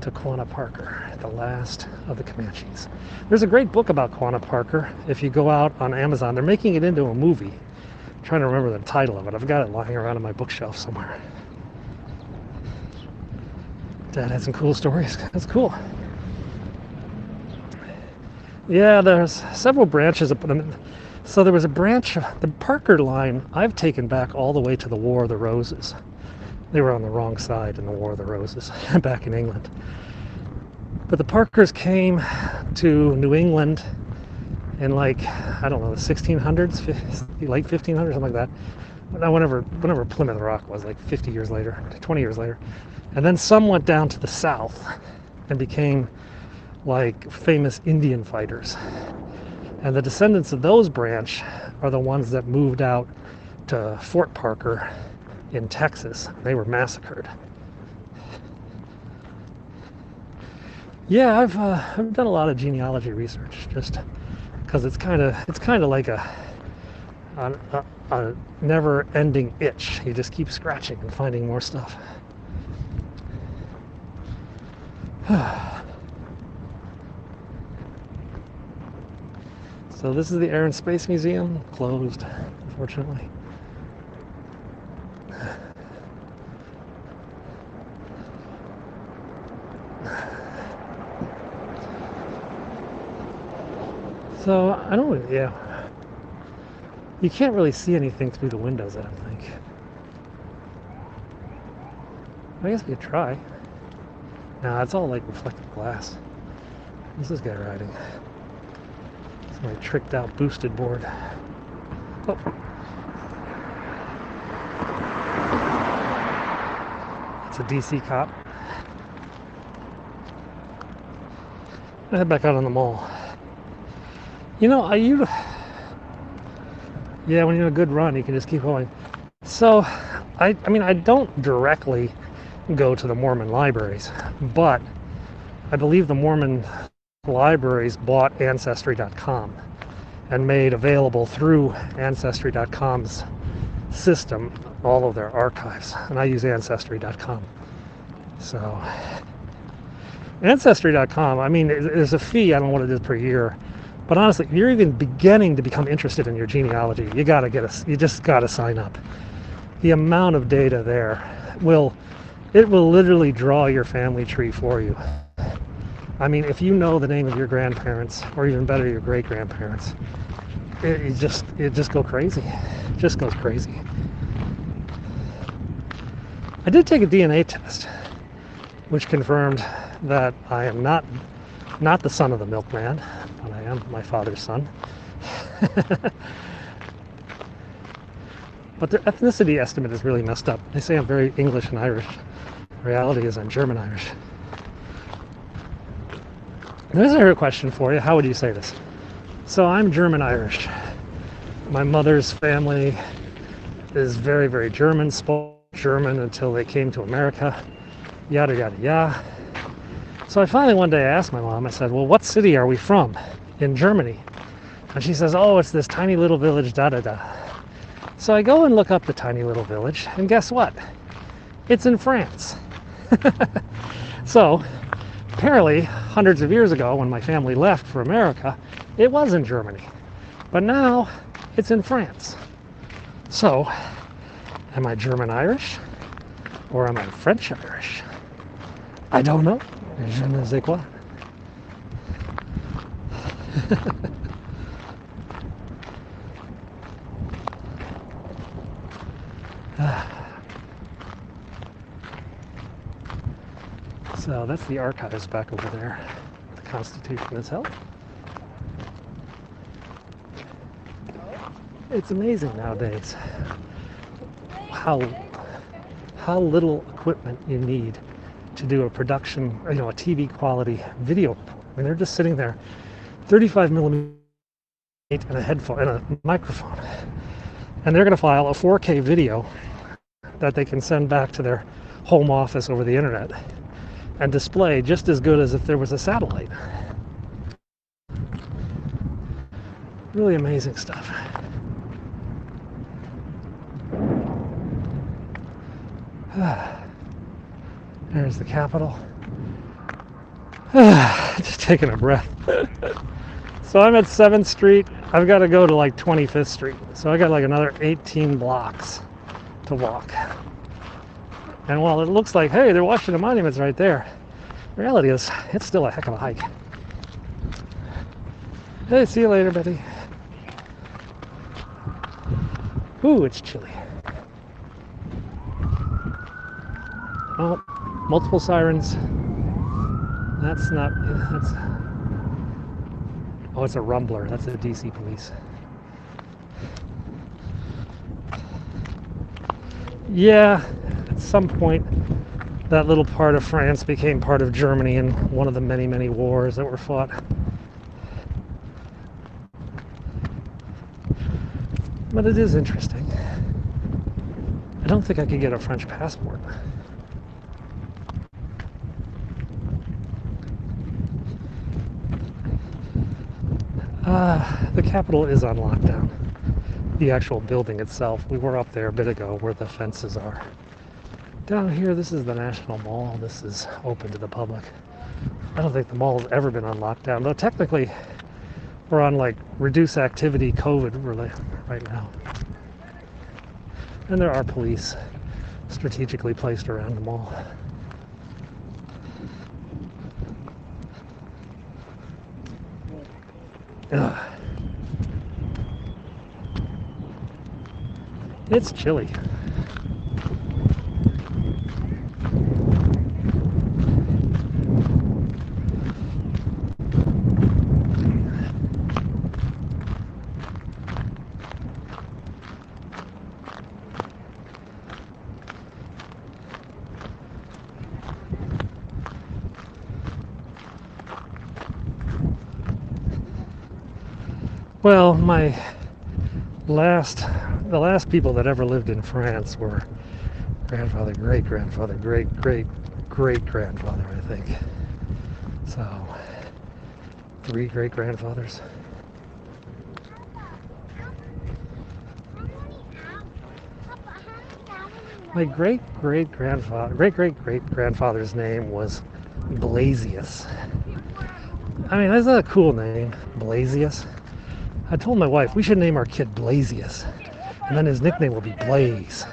to Quanah Parker, the last of the Comanches. There's a great book about Quanah Parker. If you go out on Amazon, they're making it into a movie. I'm trying to remember the title of it. I've got it lying around on my bookshelf somewhere. Dad had some cool stories. That's cool. Yeah, there's several branches. So there was a branch, the Parker line, I've taken back all the way to the War of the Roses. They were on the wrong side in the War of the Roses back in England. But the Parkers came to New England in like, I don't know, the 1600s, late 1500s, something like that. Whenever Plymouth Rock was, like 50 years later, 20 years later. And then some went down to the south and became like famous Indian fighters. And the descendants of those branch are the ones that moved out to Fort Parker in Texas. They were massacred. Yeah, I've done a lot of genealogy research, just because it's kind of like a never-ending itch. You just keep scratching and finding more stuff. So this is the Air and Space Museum, closed, unfortunately. So I don't, yeah. You can't really see anything through the windows, I don't think. I guess we could try. Nah, it's all like reflective glass. What's this guy riding? It's my tricked out boosted board. Oh. It's a DC cop. I head back out on the mall. You know, yeah, when you're in a good run, you can just keep going. So, I mean, I don't directly go to the Mormon libraries, but I believe the Mormon libraries bought Ancestry.com and made available through Ancestry.com's system all of their archives, and I use Ancestry.com. So, Ancestry.com, I mean, there's a fee, I don't know what it is per year, but honestly, if you're even beginning to become interested in your genealogy, you just gotta sign up. The amount of data there will literally draw your family tree for you. I mean, if you know the name of your grandparents, or even better, your great-grandparents, it just goes crazy. It just goes crazy. I did take a DNA test, which confirmed that I am not the son of the milkman, but I am my father's son. But the ethnicity estimate is really messed up. They say I'm very English and Irish. The reality is I'm German-Irish. There's a question for you. How would you say this? So I'm German-Irish. My mother's family is very, very German, spoke German until they came to America. Yada, yada, yada. So I finally one day asked my mom, I said, well, what city are we from in Germany? And she says, oh, it's this tiny little village, da, da, da. So I go and look up the tiny little village, and guess what? It's in France. So, apparently, hundreds of years ago, when my family left for America, it was in Germany. But now, it's in France. So, am I German-Irish? Or am I French-Irish? I don't know. Je ne sais quoi. So that's the archives back over there. The Constitution is held. It's amazing nowadays how little equipment you need to do a production, a TV quality video report. I mean, they're just sitting there, 35 millimeter and a headphone and a microphone, and they're going to file a 4K video that they can send back to their home office over the internet and display just as good as if there was a satellite. Really amazing stuff. There's the Capitol. Just taking a breath. So I'm at 7th Street. I've got to go to like 25th Street. So I got like another 18 blocks to walk. And while it looks like, hey, they're watching the monuments right there, the reality is it's still a heck of a hike. Hey, see you later, Betty. Ooh, it's chilly. Oh, multiple sirens. That's not, that's, oh, it's a rumbler. That's the DC police. Yeah, at some point, that little part of France became part of Germany in one of the many, many wars that were fought. But it is interesting. I don't think I could get a French passport. The Capitol is on lockdown. The actual building itself. We were up there a bit ago where the fences are. Down here, this is the National Mall. This is open to the public. I don't think the mall has ever been on lockdown, though technically we're on like reduce activity COVID right now. And there are police strategically placed around the mall. Ugh. It's chilly. Well, the last people that ever lived in France were grandfather, great grandfather, great great great grandfather, I think. So, 3 great grandfathers. My great great grandfather's name was Blasius. I mean, that's a cool name, Blasius. I told my wife we should name our kid Blasius, and then his nickname will be Blaze.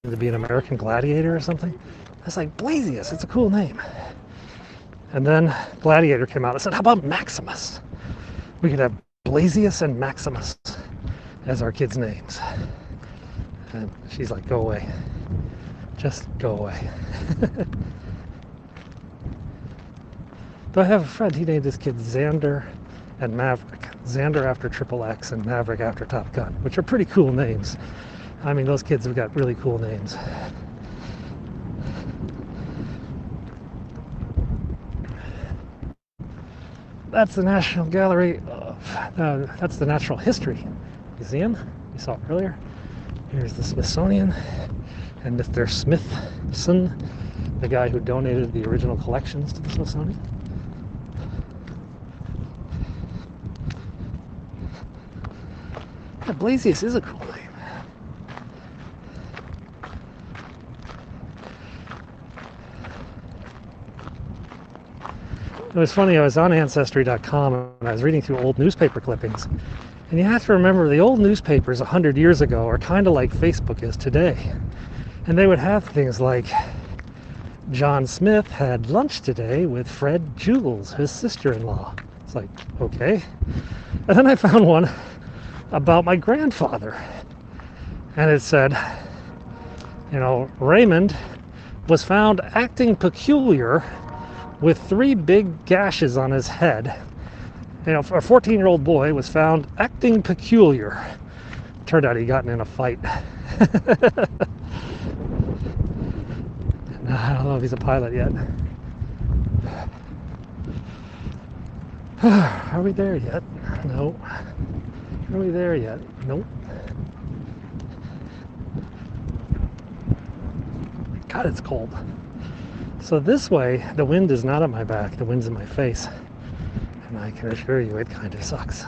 To be an American gladiator or something. I was like, Blasius, it's a cool name. And then Gladiator came out and said, how about Maximus? We could have Blasius and Maximus as our kids' names. And she's like, go away. Just go away. Though I have a friend, he named his kids Xander and Maverick. Xander after Triple X and Maverick after Top Gun, which are pretty cool names. I mean, those kids have got really cool names. That's the National Gallery of, that's the Natural History Museum you saw earlier. Here's the Smithsonian and Mr. Smithson, the guy who donated the original collections to the Smithsonian. Yeah, Blasius is a cool name. It was funny, I was on Ancestry.com and I was reading through old newspaper clippings. And you have to remember, the old newspapers 100 years ago are kind of like Facebook is today. And they would have things like, John Smith had lunch today with Fred Jules, his sister-in-law. It's like, okay. And then I found one about my grandfather. And it said, you know, Raymond was found acting peculiar with 3 big gashes on his head. You know, a 14-year-old boy was found acting peculiar. Turned out he'd gotten in a fight. I don't know if he's a pilot yet. Are we there yet? No. Are we there yet? Nope. God, it's cold. So this way, the wind is not at my back, the wind's in my face. And I can assure you, it kind of sucks.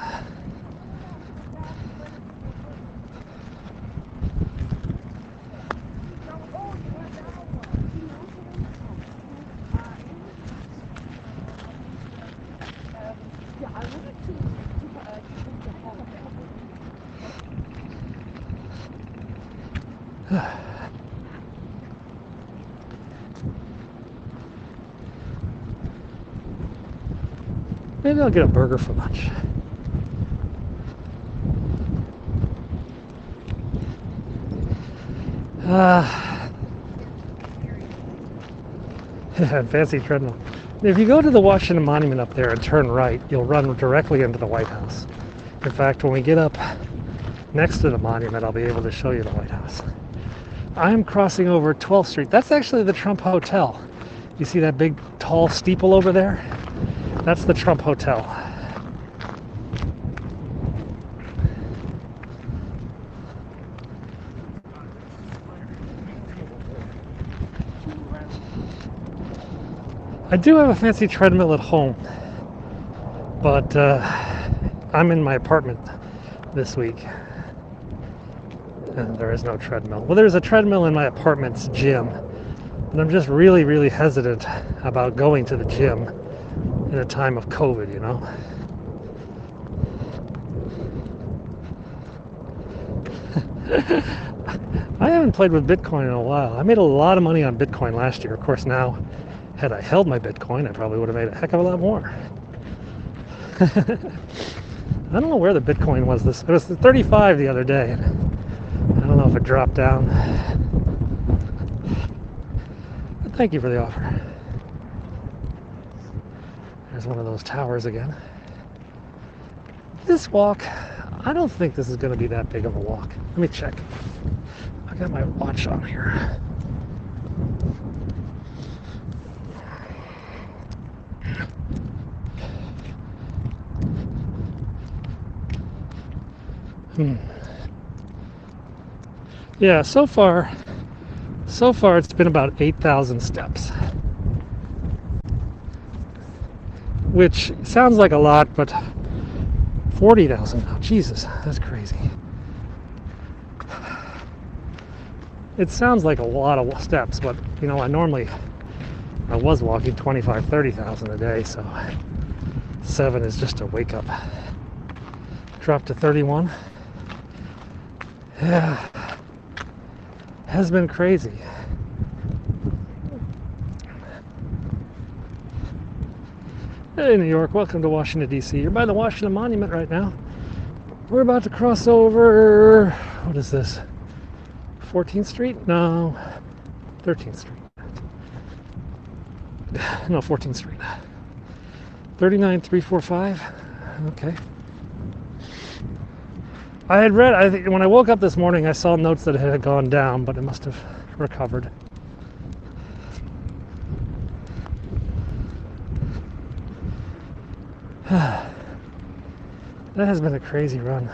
Maybe I'll get a burger for lunch. Fancy treadmill. If you go to the Washington Monument up there and turn right, you'll run directly into the White House. In fact, when we get up next to the monument, I'll be able to show you the White House. I'm crossing over 12th Street. That's actually the Trump Hotel. You see that big, tall steeple over there? That's the Trump Hotel. I do have a fancy treadmill at home, but I'm in my apartment this week, and there is no treadmill. Well, there's a treadmill in my apartment's gym, and I'm just really, really hesitant about going to the gym in a time of COVID, you know? I haven't played with Bitcoin in a while. I made a lot of money on Bitcoin last year. Of course, now, had I held my Bitcoin, I probably would have made a heck of a lot more. I don't know where the Bitcoin was. It was 35 the other day. I don't know if it dropped down. But thank you for the offer. There's one of those towers again. This walk, I don't think this is going to be that big of a walk. Let me check. I got my watch on here. Yeah, so far it's been about 8,000 steps. Which sounds like a lot, but 40,000 now. Jesus, that's crazy. It sounds like a lot of steps, but you know, I was walking 25, 30,000 a day, so 7 is just a wake up. Dropped to 31. Yeah, has been crazy. Hey New York, welcome to Washington DC. You're by the Washington Monument right now. We're about to cross over, what is this? 14th Street? No, 13th Street. No, 14th Street. 39345. Okay. I think when I woke up this morning, I saw notes that it had gone down, but it must have recovered. That has been a crazy run.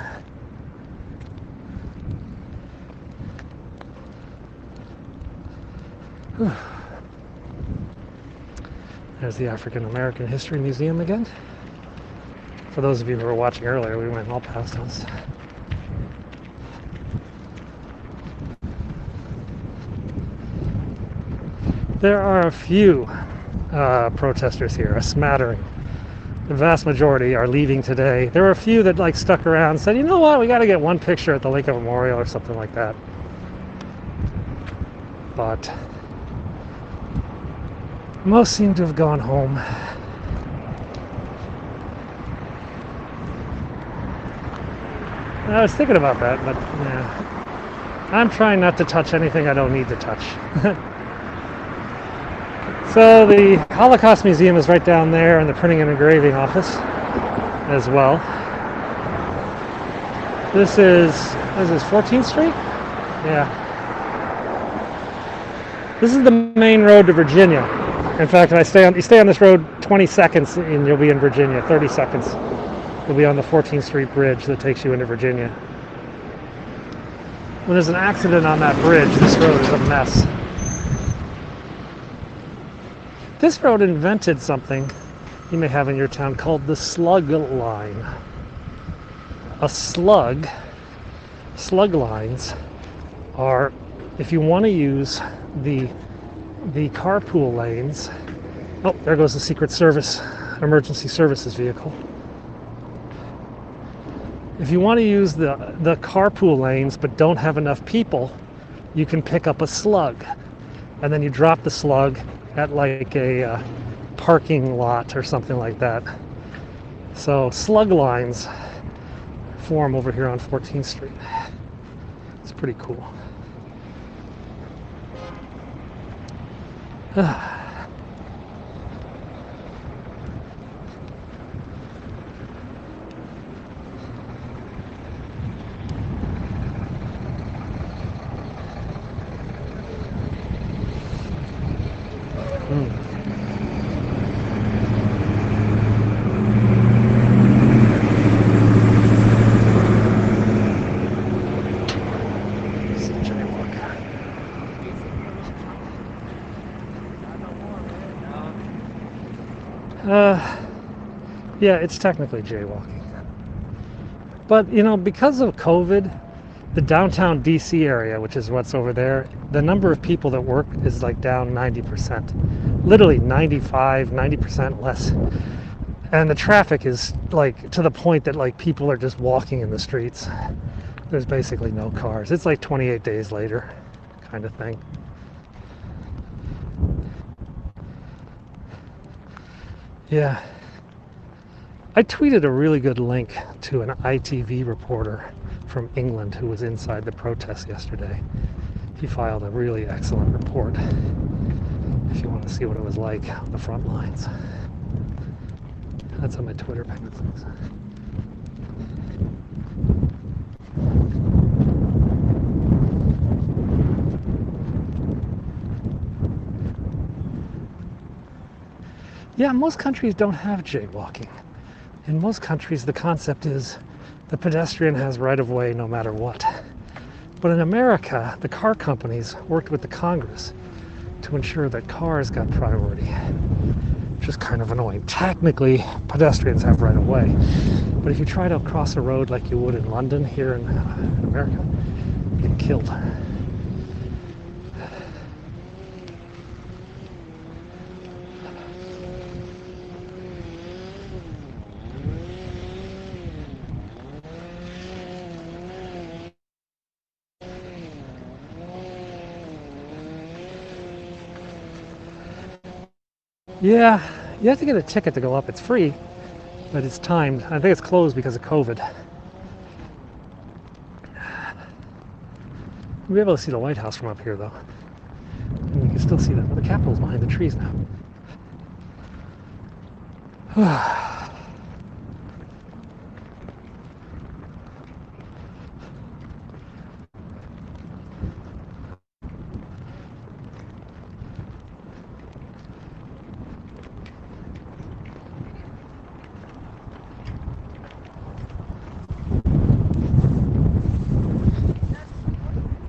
Whew. There's the African American History Museum again. For those of you who were watching earlier, we went all past us. There are a few protesters here, a smattering. The vast majority are leaving today. There were a few that stuck around and said, you know what, we got to get one picture at the Lincoln Memorial or something like that. But most seem to have gone home. I was thinking about that, but yeah. I'm trying not to touch anything I don't need to touch. So the Holocaust Museum is right down there, and the printing and engraving office as well. This is 14th Street? Yeah. This is the main road to Virginia. In fact, if you stay on this road 20 seconds and you'll be in Virginia. 30 seconds. You'll be on the 14th Street bridge that takes you into Virginia. When there's an accident on that bridge, this road is a mess. This road invented something you may have in your town called the slug line. A slug lines are, if you want to use the carpool lanes. Oh, there goes the Secret Service emergency services vehicle. If you want to use the carpool lanes but don't have enough people, you can pick up a slug, and then you drop the slug at like a parking lot or something like that. So slug lines form over here on 14th Street. It's pretty cool. Yeah, it's technically jaywalking. But, you know, because of COVID, the downtown DC area, which is what's over there, the number of people that work is like down 90%. Literally 95, 90% less. And the traffic is like to the point that like people are just walking in the streets. There's basically no cars. It's like 28 days later kind of thing. Yeah. I tweeted a really good link to an ITV reporter from England who was inside the protests yesterday. He filed a really excellent report if you want to see what it was like on the front lines. That's on my Twitter page. Yeah, most countries don't have jaywalking. In most countries, the concept is the pedestrian has right-of-way no matter what. But in America, the car companies worked with the Congress to ensure that cars got priority, which is kind of annoying. Technically, pedestrians have right-of-way, but if you try to cross a road like you would in London, here in America, you get killed. Yeah, you have to get a ticket to go up. It's free, but it's timed. I think it's closed because of COVID. You'll be able to see the White House from up here, though. And you can still see that, but the Capitol's behind the trees now.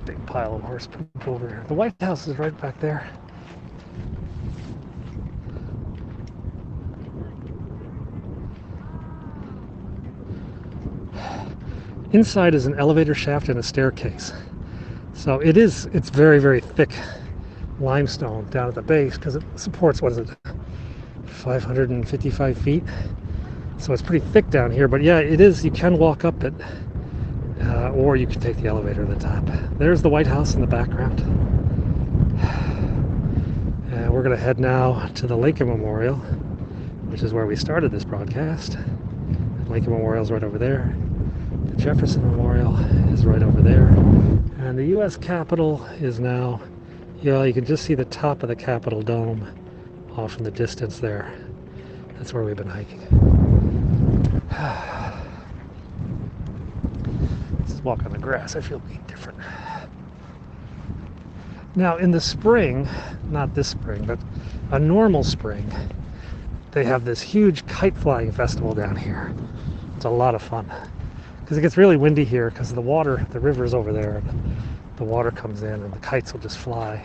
Big pile of horse poop over here. The White House is right back there. Inside is an elevator shaft and a staircase. So it's very, very thick limestone down at the base because it supports, what is it, 555 feet? So it's pretty thick down here, but yeah, it is, you can walk up it, or you can take the elevator to the top. There's the White House in the background. And we're gonna head now to the Lincoln Memorial, which is where we started this broadcast. Lincoln Memorial's right over there. The Jefferson Memorial is right over there. And the US Capitol is now, yeah, you can just see the top of the Capitol dome off in the distance there. That's where we've been hiking. Let's walk on the grass. I feel being different. Now, in the spring, not this spring, but a normal spring, they have this huge kite flying festival down here. It's a lot of fun because it gets really windy here because the water, the river's over there, and the water comes in and the kites will just fly.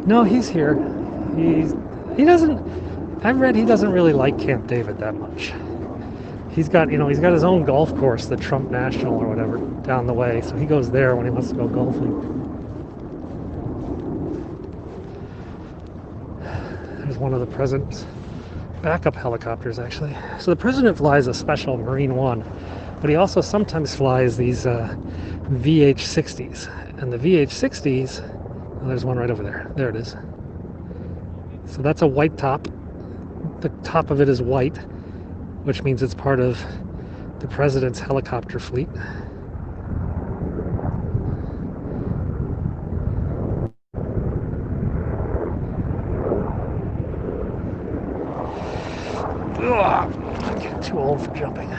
No, he's here. He doesn't. I've read he doesn't really like Camp David that much. He's got his own golf course, the Trump National or whatever, down the way. So he goes there when he wants to go golfing. There's one of the president's backup helicopters, actually. So the president flies a special Marine One, but he also sometimes flies these VH-60s. And the VH-60s, oh, there's one right over there. There it is. So that's a white top. The top of it is white, which means it's part of the president's helicopter fleet. Ugh, I'm getting too old for jumping.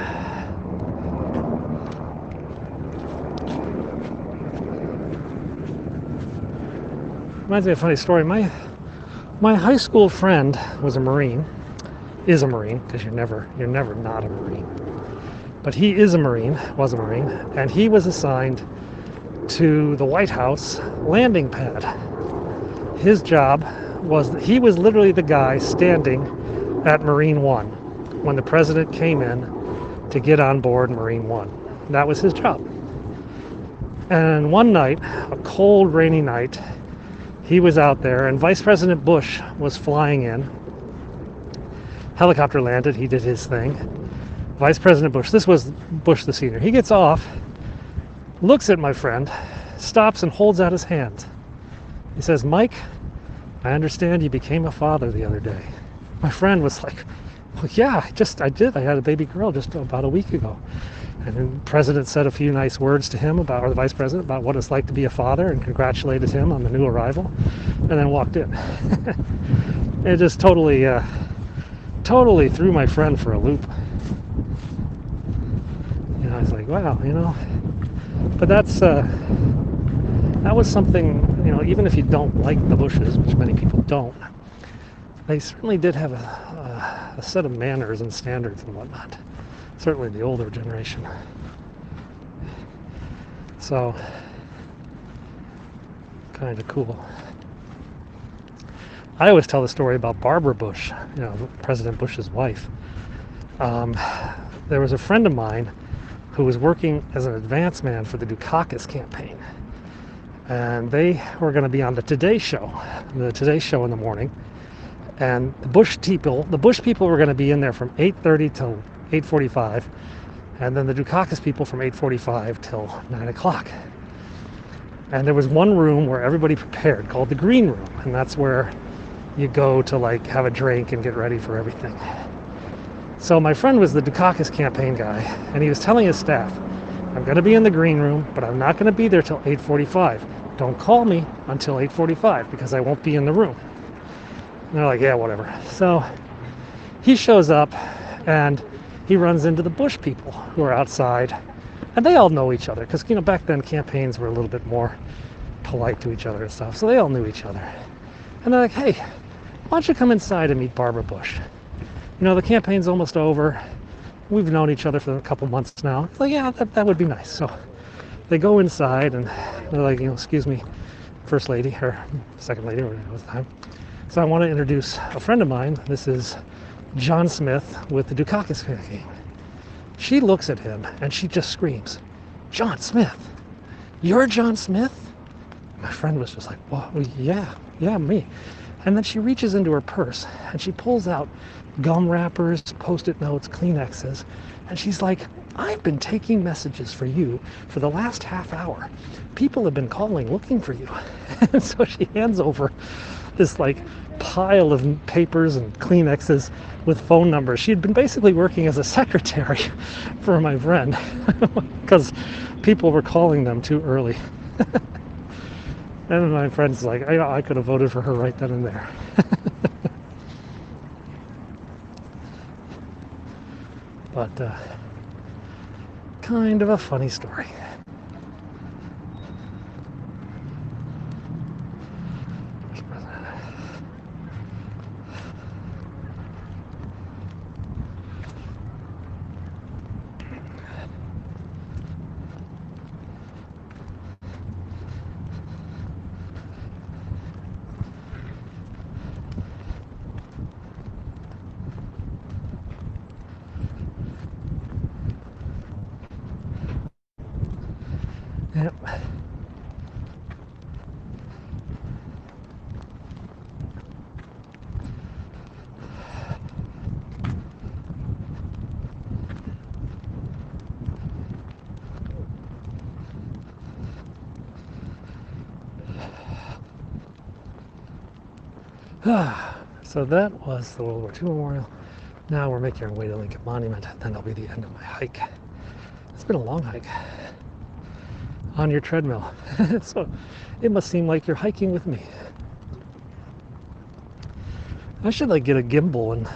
Reminds me of a funny story. My high school friend was a Marine, is a Marine, because you're never not a Marine. But he is a Marine, was a Marine, and he was assigned to the White House landing pad. His job was, he was literally the guy standing at Marine One when the president came in to get on board Marine One. That was his job. And one night, a cold, rainy night, he was out there, and Vice President Bush was flying in. Helicopter landed, he did his thing. Vice President Bush, this was Bush the senior, he gets off, looks at my friend, stops and holds out his hand. He says, "Mike, I understand you became a father the other day." My friend was like, "Well, yeah, I did. I had a baby girl just about a week ago." And then the president said a few nice words to him about, or the vice president, about what it's like to be a father, and congratulated him on the new arrival, and then walked in. It just totally threw my friend for a loop. You know, I was like, wow, you know. But that was something, you know, even if you don't like the Bushes, which many people don't, they certainly did have a set of manners and standards and whatnot. Certainly the older generation. So, kind of cool. I always tell the story about Barbara Bush, you know, President Bush's wife. There was a friend of mine who was working as an advance man for the Dukakis campaign. And they were going to be on the Today Show in the morning. And the Bush people were going to be in there from 8:30 till 8:45, and then the Dukakis people from 8:45 till 9 o'clock. And there was one room where everybody prepared called the green room, and that's where you go to like have a drink and get ready for everything. So my friend was the Dukakis campaign guy, and he was telling his staff, "I'm going to be in the green room, but I'm not going to be there till 8:45. Don't call me until 8:45 because I won't be in the room." And they're like, "Yeah, whatever." So he shows up, and he runs into the Bush people who are outside, and they all know each other because, you know, back then campaigns were a little bit more polite to each other and stuff, so they all knew each other. And they're like, "Hey, why don't you come inside and meet Barbara Bush? You know, the campaign's almost over. We've known each other for a couple months now." It's like, "Yeah, that would be nice." So they go inside, and they're like, you know, "Excuse me, First Lady," or Second Lady, or whatever it was at the time. "So I want to introduce a friend of mine. This is John Smith with the Dukakis campaign." She looks at him and she just screams, "John Smith? You're John Smith?" My friend was just like, "Well, yeah, me." And then she reaches into her purse and she pulls out gum wrappers, Post-it notes, Kleenexes, and she's like, "I've been taking messages for you for the last half hour. People have been calling looking for you." And so she hands over this like pile of papers and Kleenexes with phone numbers. She had been basically working as a secretary for my friend because people were calling them too early. And my friend's like, I could have voted for her right then and there. But kind of a funny story. So that was the World War II Memorial. Now we're making our way to Lincoln Monument, and then that'll be the end of my hike. It's been a long hike on your treadmill. So it must seem like you're hiking with me. I should like get a gimbal and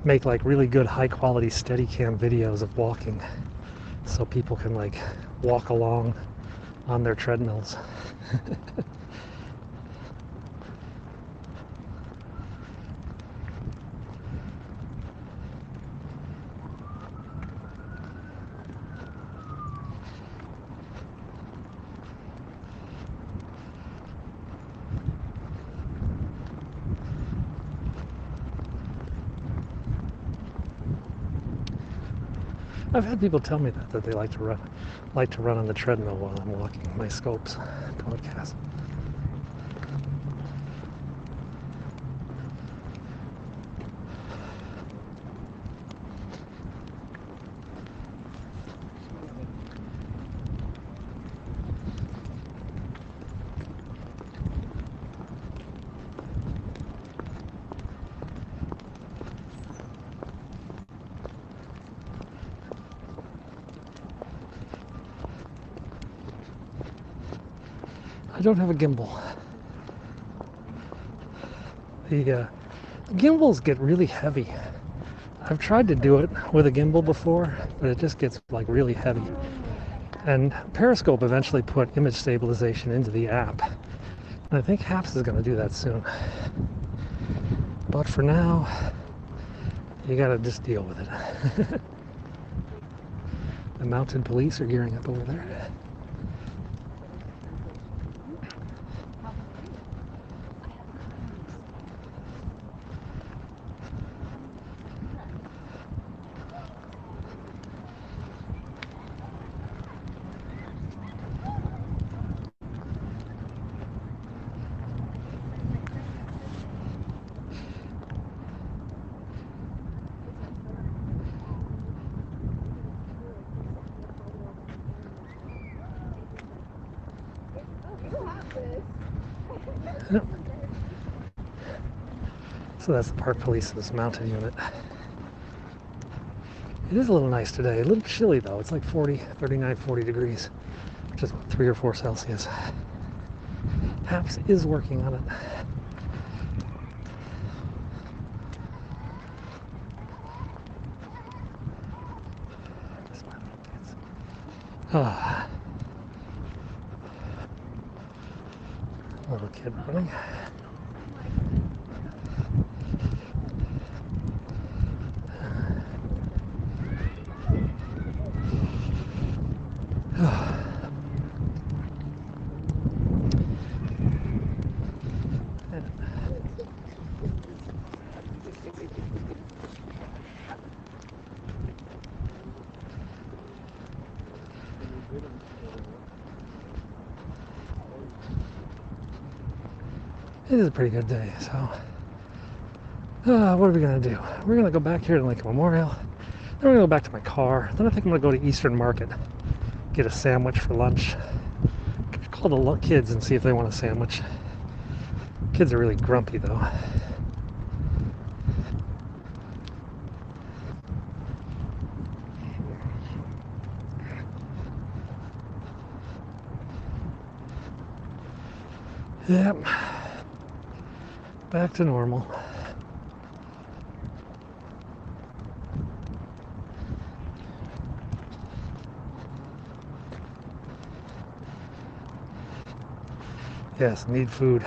make like really good high quality Steadicam videos of walking so people can like walk along on their treadmills. I've had people tell me that they like to run on the treadmill while I'm walking my Scopes podcast. I don't have a gimbal. The gimbals get really heavy. I've tried to do it with a gimbal before, but it just gets like really heavy. And Periscope eventually put image stabilization into the app. And I think Haps is going to do that soon. But for now, you gotta just deal with it. The mounted police are gearing up over there. So that's the park police's mounted unit. It is a little nice today. A little chilly though. It's like 39, 40 degrees, which is 3 or 4 Celsius. Haps is working on it. Ah. Little kid running. It is a pretty good day, so what are we going to do? We're going to go back here to Lincoln Memorial, then we're going to go back to my car, then I think I'm going to go to Eastern Market, get a sandwich for lunch. Call the kids and see if they want a sandwich. Kids are really grumpy though. Yep. Back to normal. Yes, need food.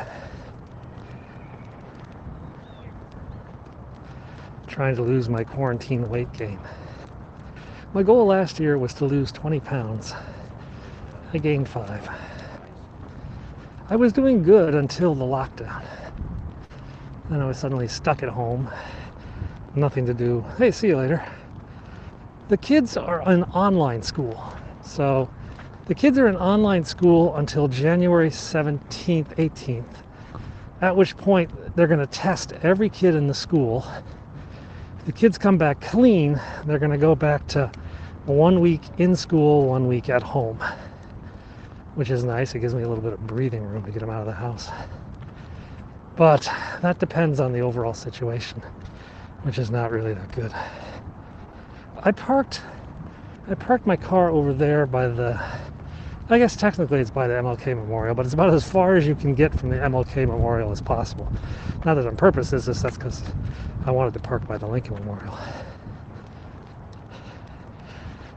Trying to lose my quarantine weight gain. My goal last year was to lose 20 pounds. I gained 5. I was doing good until the lockdown. Then I was suddenly stuck at home. Nothing to do. Hey, see you later. The kids are in online school. So the kids are in online school until January 17th, 18th, at which point they're going to test every kid in the school. If the kids come back clean, they're going to go back to 1 week in school, 1 week at home, which is nice. It gives me a little bit of breathing room to get them out of the house. But that depends on the overall situation, which is not really that good. I parked my car over there by the, I guess technically it's by the MLK Memorial, but it's about as far as you can get from the MLK Memorial as possible. Not that on purpose, it's just that's because I wanted to park by the Lincoln Memorial.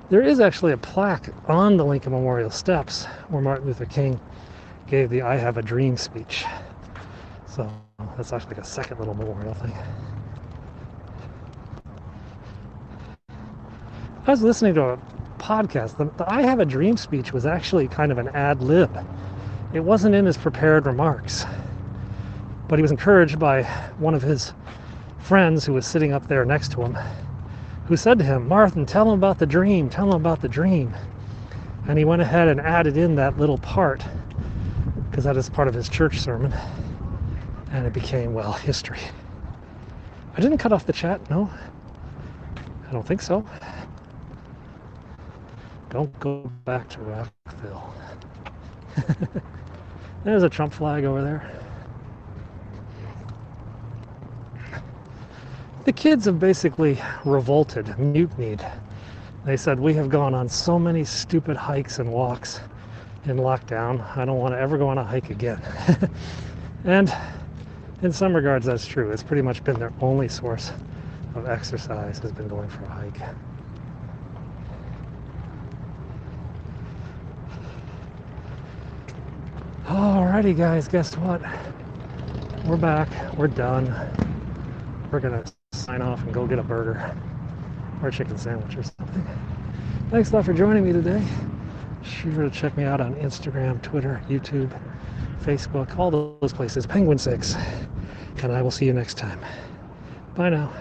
There is actually a plaque on the Lincoln Memorial steps where Martin Luther King gave the I Have a Dream speech. So that's actually like a second little memorial thing. I was listening to a podcast. The I Have a Dream speech was actually kind of an ad lib. It wasn't in his prepared remarks. But he was encouraged by one of his friends who was sitting up there next to him, who said to him, "Martin, tell him about the dream. Tell him about the dream." And he went ahead and added in that little part, because that is part of his church sermon. And it became, well, history. I didn't cut off the chat, no. I don't think so. Don't go back to Rockville. There's a Trump flag over there. The kids have basically revolted, mutinied. They said, we have gone on so many stupid hikes and walks in lockdown. I don't want to ever go on a hike again. And in some regards, that's true. It's pretty much been their only source of exercise, has been going for a hike. Alrighty, guys, guess what? We're back. We're done. We're gonna sign off and go get a burger or a chicken sandwich or something. Thanks a lot for joining me today. Be sure to check me out on Instagram, Twitter, YouTube, Facebook, all those places. Penguin6. And I will see you next time. Bye now.